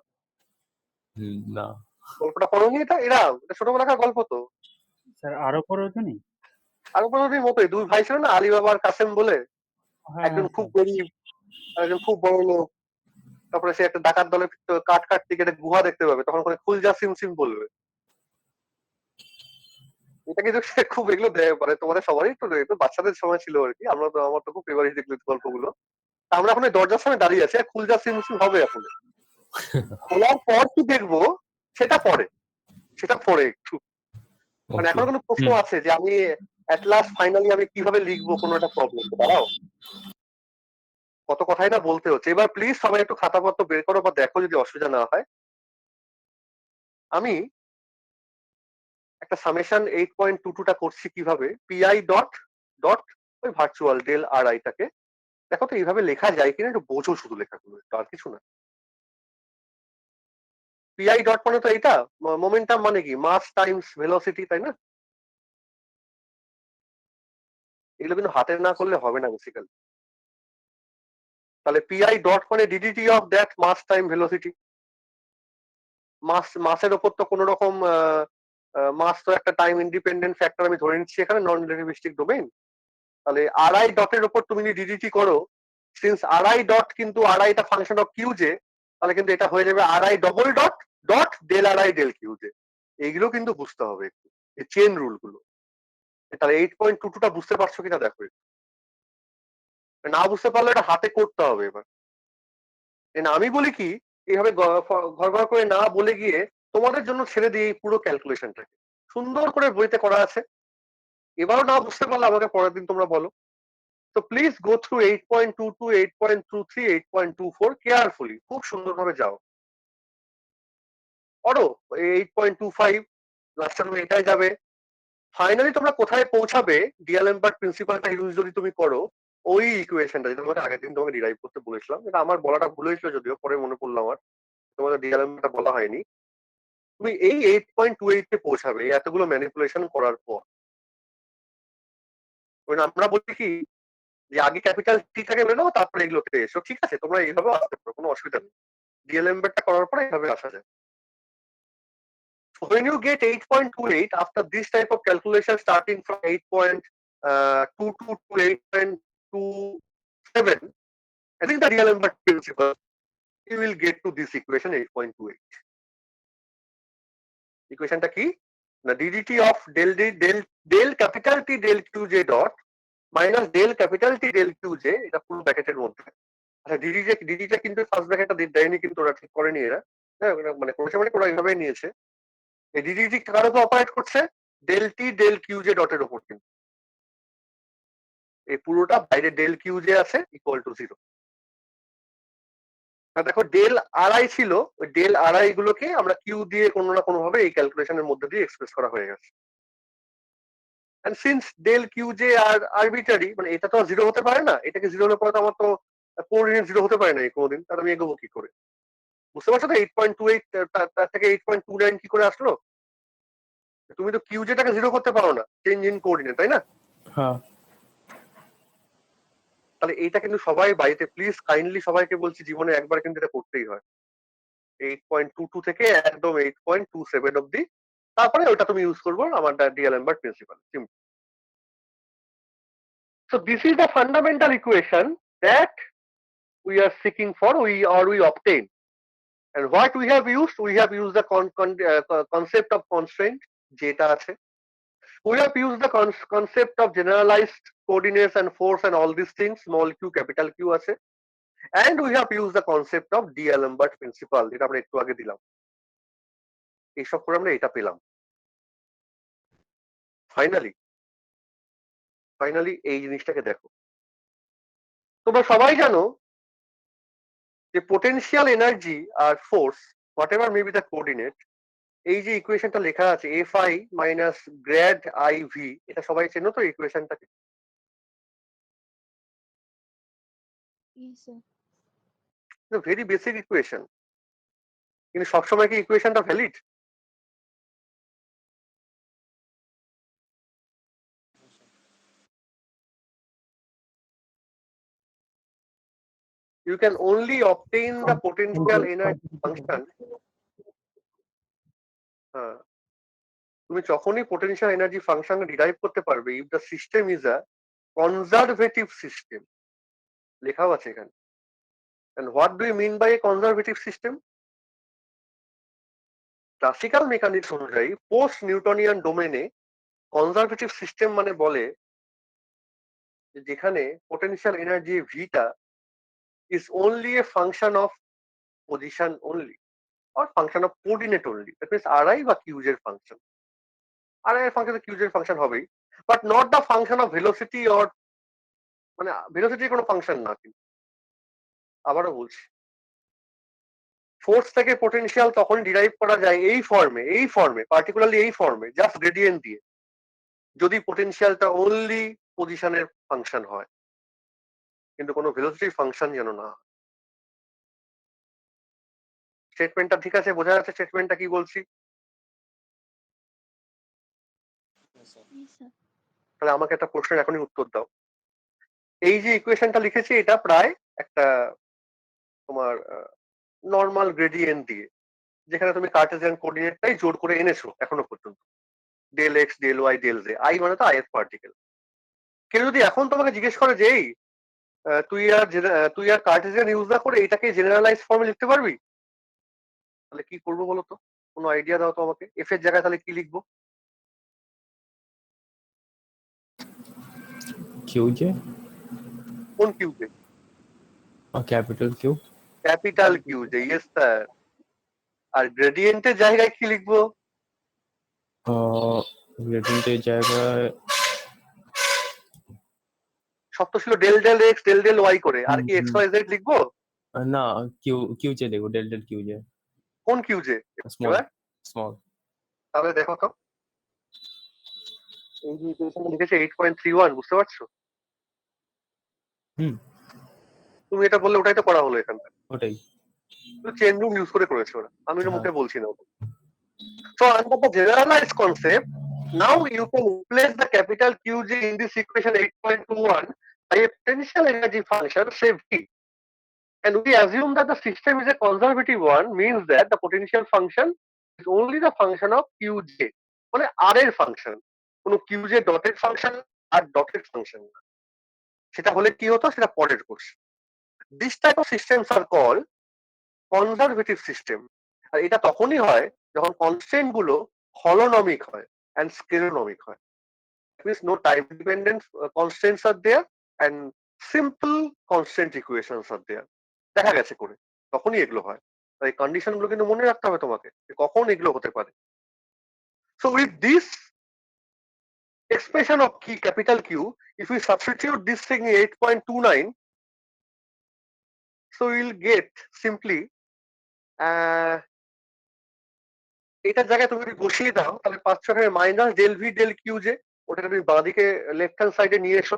না। গল্পটা পড়োনি? এটা ছোটবেলাকার গল্প তো। স্যার আরো পড়োনি? আর উপলব্ধির মতোই, দুই ভাই ছিল না, আলিবাবা আর কাসেম বলে। হ্যাঁ একজন খুব স্যার। গরিব আর একজন খুব বড় লোক। তারপরে সে একটা ডাকাত দলে কাঠ কাটতে গিয়ে একটা গুহা দেখতে পাবে, তখন করে খুলজা সিম সিম বলবে। এটা কিন্তু সে খুব এগুলো দেয়, মানে তোমাদের সবারই তো একটু বাচ্চাদের সময় ছিল আর কি, আমরা তো, আমার তো খুব ফেভারিট দেখলো গল্পগুলো। তা আমরা এখন এই দরজার সামনে দাঁড়িয়ে আছি, আর খুলজা সিম সিম হবে এখন। খোলার পর কি দেখবো সেটা পরে, সেটা পরে একটু। মানে ওকে এখনো কোনো প্রশ্ন আছে যে আমি এট লাস্ট ফাইনালি আমি কিভাবে লিখবো কোনো একটা প্রবলেম, দাঁড়াও কত কথাই না বলতে হচ্ছে। এবার প্লিজ সবাই একটু খাতাপত্র বের করো বা দেখো যদি অসুবিধা না হয়। আমি একটা সামেশন 8.22টা করছি কিভাবে, পিআই ডট ডট ওই ভার্চুয়াল ডেল আর আইটাকে দেখো তো এইভাবে লেখা যায় কিনা, একটু বোঝো শুধু লেখাগুলো, একটু আর কিছু না। পিআই ডট মানে তো এটা মোমেন্টাম মানে কি মাস টাইমস ভেলোসিটি, তাই না? এগুলো কিন্তু হাতে না করলে হবে না বেসিক্যালি। তাহলে পিআই ডট মানে DDT of that much time velocity. মাসের ওপর তো কোনো রকম মাস তো একটা টাইম ইন্ডিপেন্ডেন্ট ফ্যাক্টর আমি ধরে নিচ্ছি এখানে, নন রিলেটিভিস্টিক ডোমেইন। তাহলে আরআই ডটের ওপর তুমি যদি ডিডিটি করো, সিন্স আরআই ডট কিন্তু আরআইটা ফাংশন অফ কিউজে, তাহলে কিন্তু এটা হয়ে যাবে RI double dot dot del RI del Q J. এইগুলো কিন্তু বুঝতে হবে একটু, এই চেন রুল গুলো। তাহলে 8.22টা বুঝতে পারছো কিনা দেখো একটু। না বুঝতে পারলে এটা হাতে করতে হবে এবার। আমি বলি কি, এইভাবে ঘর ঘর করে না বলে গিয়ে তোমাদের জন্য ছেড়ে দিয়ে এই পুরো ক্যালকুলেশনটাকে সুন্দর করে বইতে করা আছে। এবারও না বুঝতে পারলে আমাকে পরের দিন তোমরা বলো। তো প্লিজ গো থ্রু 8.22, 8.23, 8.24 কেয়ারফুলি, খুব সুন্দরভাবে যাও। করো 8.25, লাস্টে তুমি এটাই যাবে। ফাইনালি তোমরা কোথায় পৌঁছাবে, ডিএলএমবার্ট প্রিন্সিপালটা ইউজ যদি তুমি করো, ওই ইকুয়েশনটা যেটা তোমাকে আগের দিন তোমাকে ডিরাইভ করতে বলেছিলাম, এটা আমার বলাটা ভুল হয়েছিল যদিও, পরে মনে পড়লো আমার, তোমাদের ডিএলএমটা বলা হয়নি। তুমি এই 8.28 তে পৌঁছাবে এই এতগুলো ম্যানিপুলেশন করার পর। আমরা বলি কি যে আগে ক্যাপিটাল টি থেকে বেরো তারপরে এগুলোতে এসো, ঠিক আছে? তোমরা এইভাবে আসতে পারো, কোনো অসুবিধা নেই। ডিএলএমটা করার পরে এইভাবে আসা যায়। When you get 8.28 after this type of calculation starting from 8.22 to 8.27, I think the D'Alembert principle, you will get to this equation 8.28. ইকুয়েশনটা কি না, D D T of del del capital T del Q J dot minus del capital T del Q J, এটা পুরো ব্র্যাকেটের মধ্যে। আচ্ছা ডিডিটা কিন্তু first ব্র্যাকেটটা দেয়নি, কিন্তু ওরা ঠিক করেনি এরা, হ্যাঁ মানে করেছে মানে ওরা এইভাবে নিয়েছে। এই ডিডিটি কার উপর অপারেট করছে, del T del Q J ডটের উপর, কিন্তু এই পুরোটা বাইরে ডেল কিউ জে আছে ইকুয়াল টু 0। দেখো ডেল আরআই ছিল, ওই ডেল আরআই গুলোকে আমরা কিউ দিয়ে কোনো না কোনো ভাবে এই ক্যালকুলেশনের মধ্যে দিয়ে এক্সপ্রেস করা হয়ে গেছে। And since del Q J are arbitrary, মানে এটা তো 0 হতে পারে না, এটাকে 0 হলে পরে তো আমার তো কোঅর্ডিনেট 0 হতে পারে না এই কোনোদিন, তাহলে আমি এগোবো কি করে? বুঝতে পারছো তো 8.28 তার থেকে 8.29 কি করে আসলো? তুমি তো কিউ জেটাকে 0 করতে পারো না, চেঞ্জ ইন কোঅর্ডিনেট, তাই না? হ্যাঁ। তাহলে এইটা কিন্তু সবাই বাড়িতে প্লিজ কাইন্ডলি সবাইকে বলছি, জীবনে একবার কিন্তু এটা করতেই হয়। 8.22 থেকে একদম 8.27 অব্দি, তারপরে ওটা তুমি ইউজ করবো আমার ডিএলএমবার্ট principal. So this is the fundamental equation that we are seeking for, we obtain. And what we have used the concept of constraint যেটা আছে, we have used the concept of generalized coordinates and force and all these things, small q capital Q আছে, and we have used the concept of D'Alembert principle যেটা আমরা একটু আগে দিলাম। এইসব করে আমরা এটা পেলাম। ফাইনালি এই জিনিসটাকে দেখো, তোমরা সবাই জানো যে পোটেনশিয়াল এনার্জি আর force whatever may be the coordinate, এই যে ইকুয়েশনটা লেখা আছে F I minus grad I V, এটা সবাই চেনো তো ইকুয়েশনটাকে? Yes, sir. Very basic equation, কিন্তু সবসময় কি ইকুয়েশনটা valid? You can only obtain the potential energy function, তুমি যখনই পোটেনশিয়াল এনার্জি ফাংশন ডিরাইভ করতে পারবে if the system is a conservative system, লেখাও আছে এখানে। And what do you mean by a conservative system? Classical mechanics অনুযায়ী post Newtonian ডোমেনে conservative system মানে বলে যেখানে potential energy Vita is only a function of position only or function of coordinate only. That means Ri বা Qj এর function, Ri এর function Qj এর function হবেই, but not the function of velocity or, মানে ভেলোসিটির কোনো function না। কিন্তু আবারও বলছি, ফোর্স থেকে পোটেনশিয়াল তখন ডিরাইভ করা যায় এই ফর্মে পার্টিকুলারলি এই ফর্মে জাস্ট গ্রেডিয়েন্ট দিয়ে, যদি পোটেনশিয়ালটা অনলি পজিশনের ফাংশন হয়, কিন্তু কোনো ভেলোসিটি ফাংশন যেন না। স্টেটমেন্টটা ঠিক আছে? বোঝা যাচ্ছে স্টেটমেন্টটা কি বলছি? Yes, sir. তাহলে আমাকে একটা প্রশ্নের এখনই উত্তর দাও। এই যে ইকুয়েশনটা লিখেছি এটা প্রায় একটা তোমার নর্মাল গ্রেডিয়েন্ট দিয়ে, যেখানে তুমি কার্টেসিয়ান কোঅর্ডিনেটটাই জোর করে এনেছো এখনো পর্যন্ত, del X del Y del J, I মানে তো আইএস পার্টিকেল। কেউ যদি এখন তোমাকে জিজ্ঞেস করে যে এই তুই আর কার্টেসিয়ান ইউজ না করে এটাকে জেনারেলাইজ ফর্মে লিখতে পারবি, তাহলে কি করবো বলো তো? কোনো আইডিয়া দাও তো আমাকে। এফ এর জায়গায় তাহলে কি লিখবো? কিউজে, কোন Q J? Capital Q. Capital Q J, yes sir. আর গ্রেডিয়েন্টের জায়গায় কি লিখবো? গ্রেডিয়েন্টের জায়গায় সব তো ছিল del del X del del Y করে, আর কি এক্স ওয়াই জেড লিখবো? না, কিউজে দেখো, ডেল ডেল কিউজে, কোন কিউজে? স্মল এবার স্মল। তাহলে দেখো তো, এই যে ইকুয়েশনটা লিখেছে 8.31, বুঝতে পারছো? হুম, তুমি এটা বললে ওটাই তো করা হলো এখানটা। ওটাই। চেন রুম ইউজ করে করেছে ওরা, আমি তো হ্যাঁ। মুখে বলছি না। So under the generalized concept, now you can replace the capital QJ in this equation 8.21 by a potential energy function, say V. And we assume that the system is a conservative one, means that the potential function is only the function of QJ, মানে R এর function, কোনো QJ dotted function আর dotted function না। সেটা হলে কি হতো সেটা পরের course. This type of systems are called conservative system. আর এটা তখনই হয় যখন কনস্ট্যান্ট গুলো হলোনমিক হয় and স্কেলোনমিক হয়। Means no time dependent constants are there and simple constant equations are there. দেখা গেছে করে তখনই এগুলো হয়। তাই কন্ডিশন গুলো কিন্তু মনে রাখতে হবে তোমাকে যে কখন এগুলো হতে পারে। So with this expression of key capital Q, if we substitute this thing in 8.29, so we'll get simply এটার জায়গায় তুমি যদি বসিয়ে দাও তাহলে পাচ্ছ এখানে minus del V del Q J, ওটাকে তুমি বাঁদিকে লেফট হ্যান্ড সাইডে নিয়ে এসো।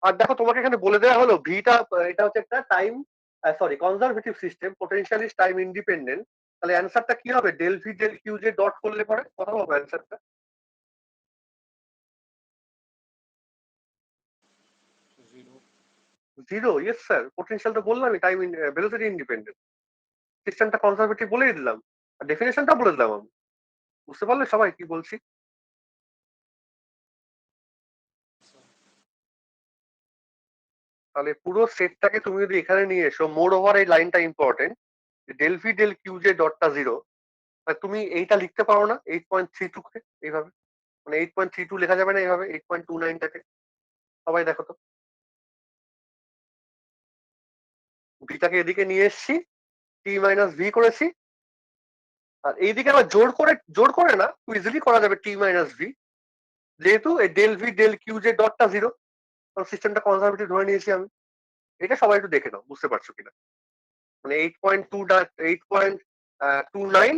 আর দেখো তোমাকে এখানে বলে দেওয়া হলো ভিটা, এটা হচ্ছে একটা time sorry conservative system, potential is time independent. তাহলে অ্যান্সারটা কি হবে? Del V del Q J dot করলে পরে কত হবে অ্যান্সারটা? 0। ইয়েস স্যার, পোটেনশিয়াল তো বললামই টাইম ভেলোসিটি ইন্ডিপেন্ডেন্ট, সিস্টেমটা কনজারভেটিভ বলেই দিলাম, আর ডেফিনেশনটা বলে দিলাম আমি। বুঝতে পারলে সবাই কি বলছি? তাহলে পুরো সেটটাকে তুমি যদি এখানে নিয়ে এসো, মোর ওভার এই লাইনটা important, del V del Q J ডটটা 0, তুমি এইটা লিখতে পারো না 8.32 কে এইভাবে? মানে 8.32 লেখা যাবে না এইভাবে 8.29টাকে? সবাই দেখো তো, ভিটাকে এদিকে নিয়ে এসছি, টি মাইনাস ভি করেছি, আর এইদিকে আবার জোর করে না, ইজিলি করা যাবে টি মাইনাস ভি, যেহেতু এই del V del Q J ডটটা 0, সিস্টেমটা কনজারভেটিভ ধরে নিয়েছি আমি। এটা সবাই একটু দেখে নাও, বুঝতে পারছো কিনা? মানে 8.29,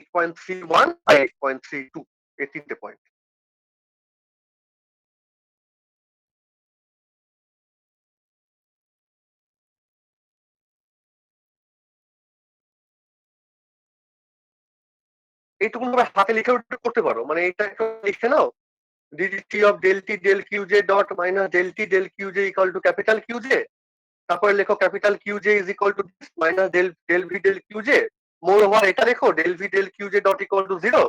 8.31 আর 8.32, এই তিনটে পয়েন্ট। এইটুকু ভাবে হাতে লিখে করতে পারো, মানে এটা একটু লিখে নাও, dt of del t del qj dot minus del t del qj equal to capital qj, তারপরে লেখো capital qj is equal to minus del v del qj, more over এটা লেখো del v del qj dot equal to 0।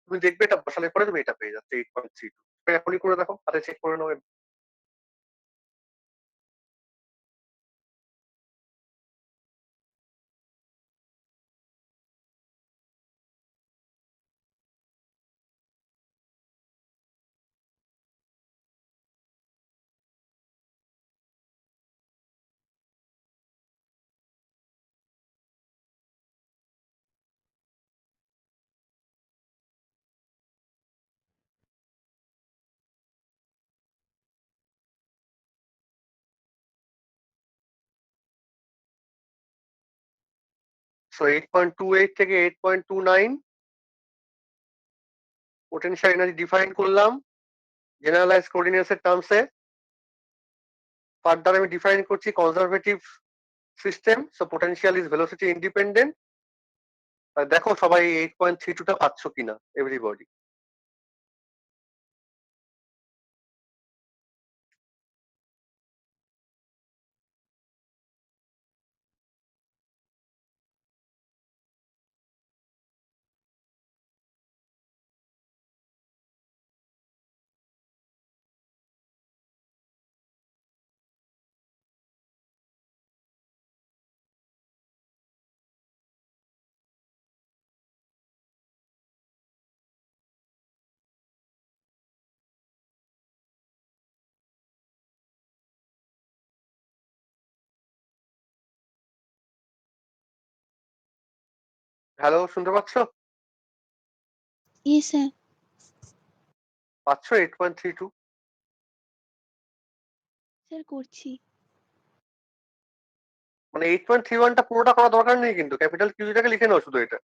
তুমি দেখবে এটা বসালে পরে তুমি এটা পেয়ে যাচ্ছে 8.32। এখনই করে দেখো, হাতে চেক করে নাও। সো 8.28 থেকে 8.29 পোটেনশিয়াল এনার্জি ডিফাইন করলাম, জেনারেলাইজ কোঅর্ডিনেটস এর টার্মসে ফার্দার আমি ডিফাইন করছি conservative system, so potential is velocity independent. দেখো সবাই 8.32টা পাচ্ছ কিনা এভরিবডি। হ্যালো, শুনতে পাচ্ছ? Yes, sir. পাচ্ছ 8.32? স্যার করছি। মানে 8.31টা পুরোটা করা দরকার নেই, কিন্তু ক্যাপিটাল কিউটাকে লিখে নাও শুধু এটা,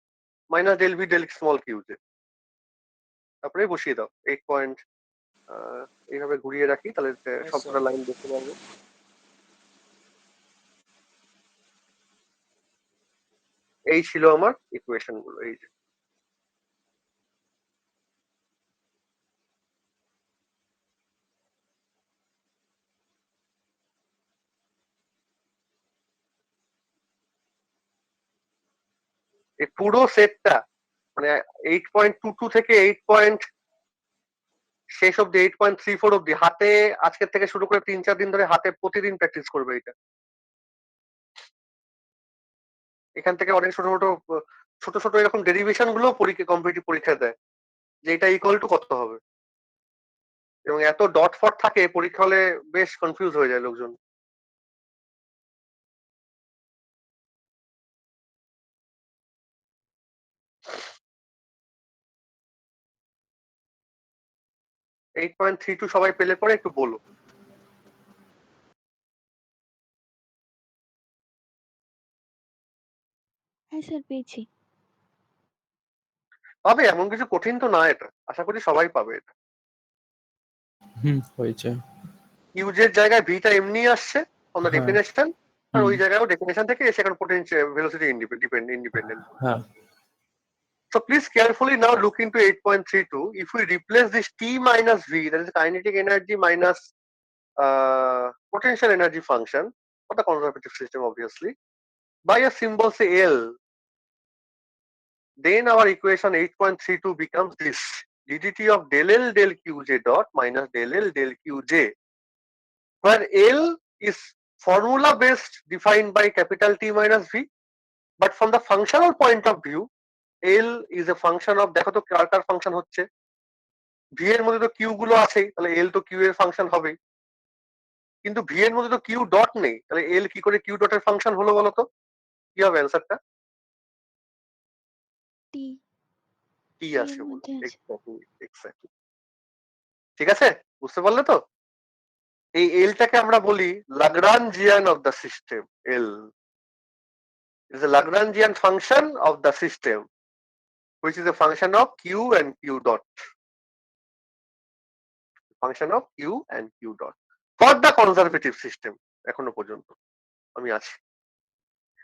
minus del V del small কিউতে, তারপরে বসিয়ে দাও 8. এইভাবে ঘুরিয়ে রাখি, তাহলে সবকটা লাইন দেখতে পারবো। এই ছিল আমার ইকুয়েশন গুলো, এই যে। এই পুরো সেটটা মানে 8.22 থেকে 8. শেষ অব্দি 8.34 অব্দি হাতে আজকের থেকে শুরু করে 3-4 দিন ধরে হাতে প্রতিদিন প্র্যাকটিস করবে এটা। এখান থেকে অনেক ছোট ছোট ছোট এরকম ডেরিভেশন গুলো কম্পিটিটিভ পরীক্ষা দেয়, যে এটা ইকুয়াল টু কত হবে, এবং এত ডট ফট থাকে পরীক্ষা হলে বেশ কনফিউজ হয়ে যায় লোকজন। এইট পয়েন্ট থ্রি টু সবাই পেলে পরে একটু বলো। হ্যাঁ স্যার পেয়েছি। পাবে, এমন কিছু কঠিন তো না এটা, আশা করি সবাই পাবে এটা। হয়েছে। ইউজের জায়গায় ভিটা এমনি আসছে অন দ্য হ্যাঁ। ডেফিনেশন, আর ওই হুম। জায়গায়ও ডেফিনেশন থেকে এসে এখন পোটেনশিয়াল ভেলোসিটি ইন্ডিপেন্ডেন্ট। হ্যাঁ। So please carefully now look into 8.32. If we replace this T minus V, that is kinetic energy minus potential energy function for the conservative system, obviously, by a symbol say L, then our equation 8.32 becomes this: ddt of del L del Qj dot minus del L del Qj, where L is formula based defined by capital T minus V, but from the functional point of view, L is a function of, দেখো তো কার কার function হচ্ছে, V এর মধ্যে তো Q গুলো আছেই, তাহলে এল তো কিউ এর ফাংশন হবেই, কিন্তু ভি এর মধ্যে তো কিউ ডট নেই, তাহলে এল কি করে কিউ ডটের ফাংশন হলো বলতো? কি হবে অ্যান্সারটা? টি টি এর আসে বলে, মধ্যে আছে। এক্স্যাক্টলি। ঠিক আছে, বুঝতে পারলে তো? এই এলটাকে আমরা বলি Lagrangian of the system. L is a Lagrangian function of the system, which is a function of q and q dot, function of q and q dot for the conservative system এখনো পর্যন্ত আমি আছি।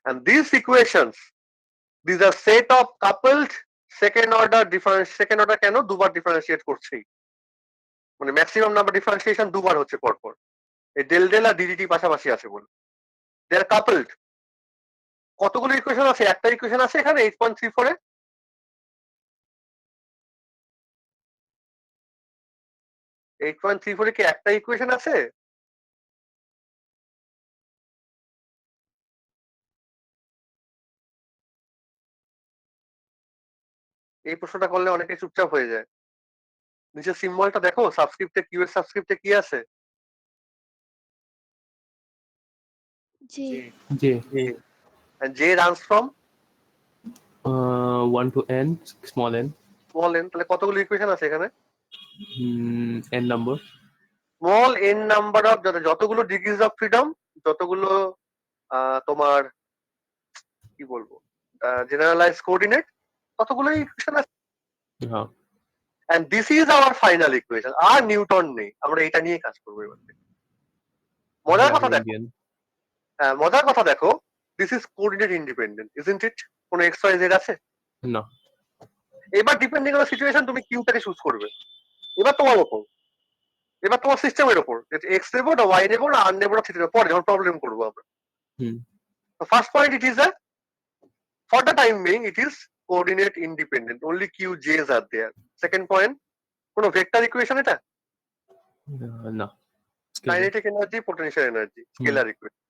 And these equations, these are set of coupled second order কেন দুবার differentiate করছি, মানে maximum number differentiation দুবার হচ্ছে পরপর, এই ডেল ডেল আর ডিডিটি পাশাপাশি আছে বলে দে আর কাপলড। কতগুলো ইকুয়েশন আছে? একটা ইকুয়েশন আছে এখানে 8.34 এ, কি একটা ইকুয়েশন আছে? এই প্রশ্নটা করলে অনেকে চুপচাপ হয়ে যায়। নিচের সিম্বলটা দেখো, সাবস্ক্রিপ্টে কিউ এর সাবস্ক্রিপ্টে কি আছে? যে জি। And J runs from 1 to n, small n. small n, তাহলে কতগুলো ইকুয়েশন আছে এখানে? n number. Small n number of, যতগুলো ডিগ্রিজ অফ ফ্রিডম, যতগুলো তোমার কি বলবো জেনারেলাইজ কোঅর্ডিনেট, ততগুলো ইকুয়েশন আছে। হ্যাঁ। and this is our final equation. আর নিউটন নেই, আমরা এটা নিয়ে কাজ করবো এবার থেকে। মজার কথা দেখো, Lagrangian. মজার কথা দেখো, this is coordinate independent, isn't it? কোনো এক্স ওয়াই জেড আছে? না। এবার ডিপেন্ডিং অন সিচুয়েশন তুমি কিউটাকে চুজ করবে, এবার তোমার ওপর, এবার তোমার সিস্টেমের ওপর, এক্স নেবো না ওয়াই নেবো না আর নেবো না থিটা, পরে যখন প্রবলেম করবো আমরা। Hmm. First point, it is a for the time being it is coordinate independent, only q j's are there. Second point, কোনো ভেক্টর ইকুয়েশন এটা? না। Kinetic energy, potential energy, scalar equation.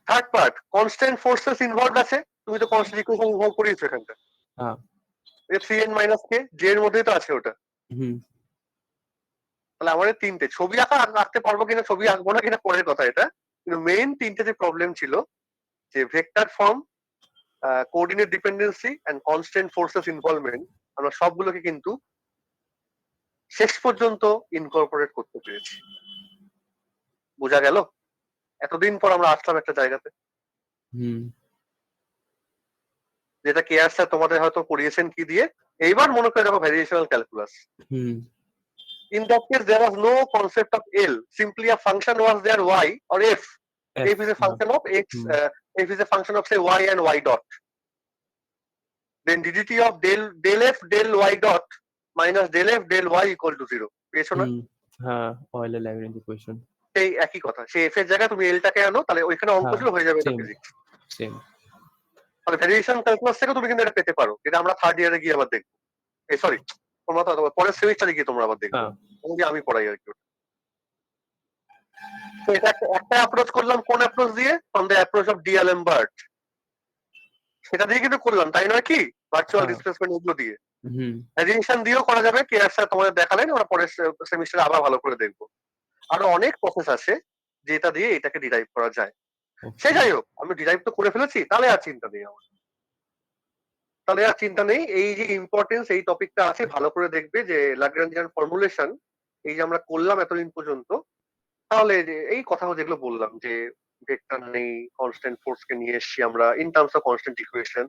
Third part, constant forces involved আছে, তুমি তো constant equation involve করিয়েছো এখানটা। হ্যাঁ। F3n - k, j এর মধ্যেই তো আছে ওটা। হুম। তাহলে আমাদের তিনটে ছবি আঁকতে পারবো কিনা, ছবি আঁকবো না কিনা পরের কথা এটা, কিন্তু মেইন তিনটে যে প্রবলেম ছিল, যে vector form, coordinate dependency and constant forces involvement, আমরা সবগুলোকে কিন্তু শেষ পর্যন্ত ইনকর্পোরেট করতে পেরেছি। বোঝা গেল? এতদিন পর আমরা আসলাম একটা জায়গাতে, যেটা কেয়ার স্যার তোমাদের হয়তো পড়িয়েছেন কি দিয়ে, এইবার মনে করে দেখো ভ্যারিয়েশনাল calculus. In that case there was no concept of L, simply a function was there y or f. F is a function of x, f is a function of say y and y dot. Then ddt of del f del y dot minus del f del y equal to 0. পেয়েছো না? হ্যাঁ, Euler Lagrange equation। সেই একই কথা, সেই f এর জায়গায় তুমি l টাকে আনো, তাহলে ওইখানে অঙ্ক ছিল হয়ে যাবে এটা ফিজিক্স। সেম। তাহলে ভ্যারিয়েশন ক্যালকুলাস থেকে তুমি কিন্তু এটা পেতে পারো, এটা আমরা থার্ড ইয়ারে গিয়ে আবার দেখবো। সরি, তোমরা তো পরের সেমিস্টারে গিয়ে তোমরা আবার দেখবে, আমি পড়াই আর কি। তো এটা একটা অ্যাপ্রোচ করলাম, কোন অ্যাপ্রোচ দিয়ে? From the approach of D'Alembert, সেটা দিয়ে কিন্তু করলাম, তাই নয় কি? ভার্চুয়াল ডিসপ্লেসমেন্ট এগুলো দিয়ে, ভ্যারিয়েশন দিয়েও করা যাবে। কে স্যার তোমাদের দেখালেন, আমরা পরের সেমিস্টারে আবার ভালো করে দেখবো। আরো অনেক প্রসেস আছে যেটা দিয়ে এটাকে ডিরাইভ করা যায়। সে যাই হোক, আমি ডিরাইভ তো করে ফেলেছি, তাহলে আর চিন্তা নেই আমার, তাহলে আর চিন্তা নেই। এই যে ইম্পর্টেন্স, এই টপিকটা আছে, ভালো করে দেখবে যে ল্যাগ্রাঞ্জিয়ান ফর্মুলেশন এই যে আমরা করলাম এতদিন পর্যন্ত, তাহলে এই কথা যেগুলো বললাম যে ভেক্টর নেই, কনস্ট্যান্ট ফোর্স কে নিয়ে এসেছি আমরা in terms of constant equation,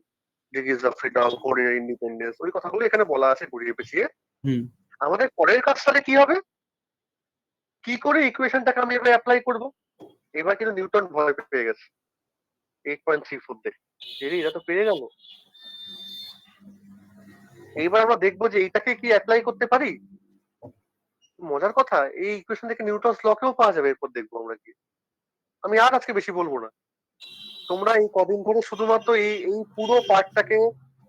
degrees of freedom, coordinate independence, ওই কথাগুলো এখানে বলা আছে ঘুরিয়ে পেঁচিয়ে। আমাদের পরের কাজটাতে কি হবে, কি করে ইকুয়েশনটাকে আমি এবার অ্যাপ্লাই করব? এবার কিন্তু নিউটন ভয় পেয়ে গেছে 8.34 দেখে, এরা তো পেয়ে গেল। এইবার আমরা দেখবো যে এইটাকে কি অ্যাপ্লাই করতে পারি। মজার কথা, এই ইকুয়েশন থেকে নিউটনস ল কেও পাওয়া যাবে এরপর, দেখবো আমরা কি। আমি আর আজকে বেশি বলবো না, তোমরা এই কদিন ধরে শুধুমাত্র এই পুরো পার্টটাকে,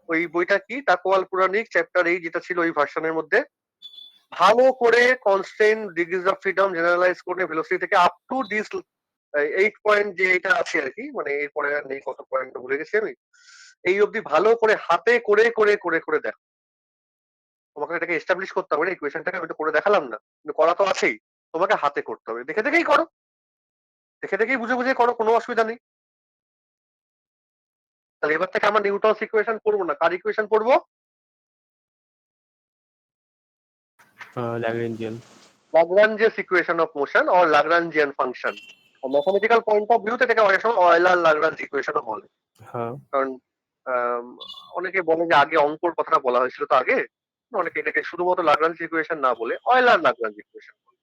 ওই বইটা কি টাকওয়াল পুরাণিক চ্যাপ্টার 8 যেটা ছিল ওই ভার্সনের মধ্যে, ভালো করে constant, degrees of freedom generalize করে ভেলোসিটি থেকে আপ টু দিস 8 পয়েন্ট যে এটা আছে আর কি, মানে এরপরে আর নেই, কত পয়েন্ট ভুলে গেছি আমি, এই অবধি ভালো করে হাতে করে করে করে করে দেখো। তোমাকে এটাকে এস্টাবলিশ করতে হবে, ইকুয়েশনটাকে আমি তো করে দেখালাম না, কিন্তু করা তো আছেই, তোমাকে হাতে করতে হবে, দেখে দেখেই করো, দেখে দেখেই বুঝে বুঝে করো, কোনো অসুবিধা নেই। তাহলে এবার থেকে আমরা নিউটনস ইকুয়েশন পড়বো না, কার ইকুয়েশন পড়বো? Lagrange's equation of motion or Lagrangian function. Mathematical point of view থেকে অনেক সময় অয়েলার লাগরাঞ্জ ইকুয়েশনও বলে, কারণ অনেকে বলে যে আগে অঙ্কর কথাটা বলা হয়েছিল, তো আগে অনেকে এটাকে শুধুমাত্র লাগরাঞ্জ ইকুয়েশন না বলে অয়েলার লাগরাঞ্জ ইকুয়েশন বলে,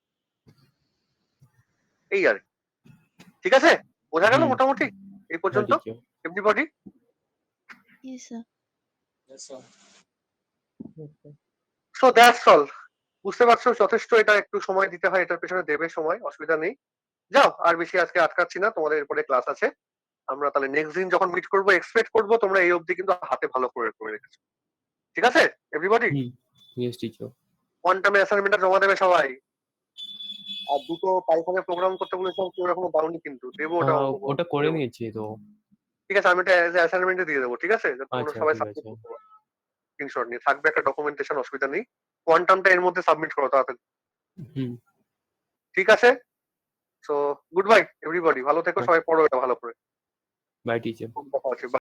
এই আর কি। ঠিক আছে, বোঝা গেল মোটামুটি এই পর্যন্ত everybody? Yes, sir. So that's all. বুঝতে পারছো, যথেষ্ট, এটা একটু সময় দিতে হয়, এটার পেছনে দেবে সময়, অসুবিধা নেই। যাও, আর বেশি আজকে আটকাচ্ছি না, তোমাদের এরপরে ক্লাস আছে। আমরা তাহলে নেক্সট দিন যখন মিট করবো, এক্সপেক্ট করবো তোমরা এই অবধি কিন্তু হাতে ভালো করে রেখেছো। ঠিক আছে এভরিবডি? Yes teacher. কোয়ান্টামে অ্যাসাইনমেন্টটা জমা দেবে সবাই। আর দুটো পাইথনে প্রোগ্রাম করতে বলেছিলাম, কেউ এখনো দাওনি, কিন্তু দেবো ওটা। ওটা করে নিয়েছি তো। ঠিক আছে, আমি এটা অ্যাসাইনমেন্টে দিয়ে দেবো, ঠিক আছে? তোমরা সবাই সাবমিট করতে পারো, স্ক্রিনশট নিয়ে থাকবে একটা ডকুমেন্টেশন, অসুবিধা নেই। কোয়ান্টামটা এর মধ্যে সাবমিট করো তাড়াতাড়ি। ঠিক আছে, সো গুড বাই এভরিবডি, ভালো থেকো সবাই, পড়ো এটা ভালো করে। Bye teacher. দেখা হচ্ছে।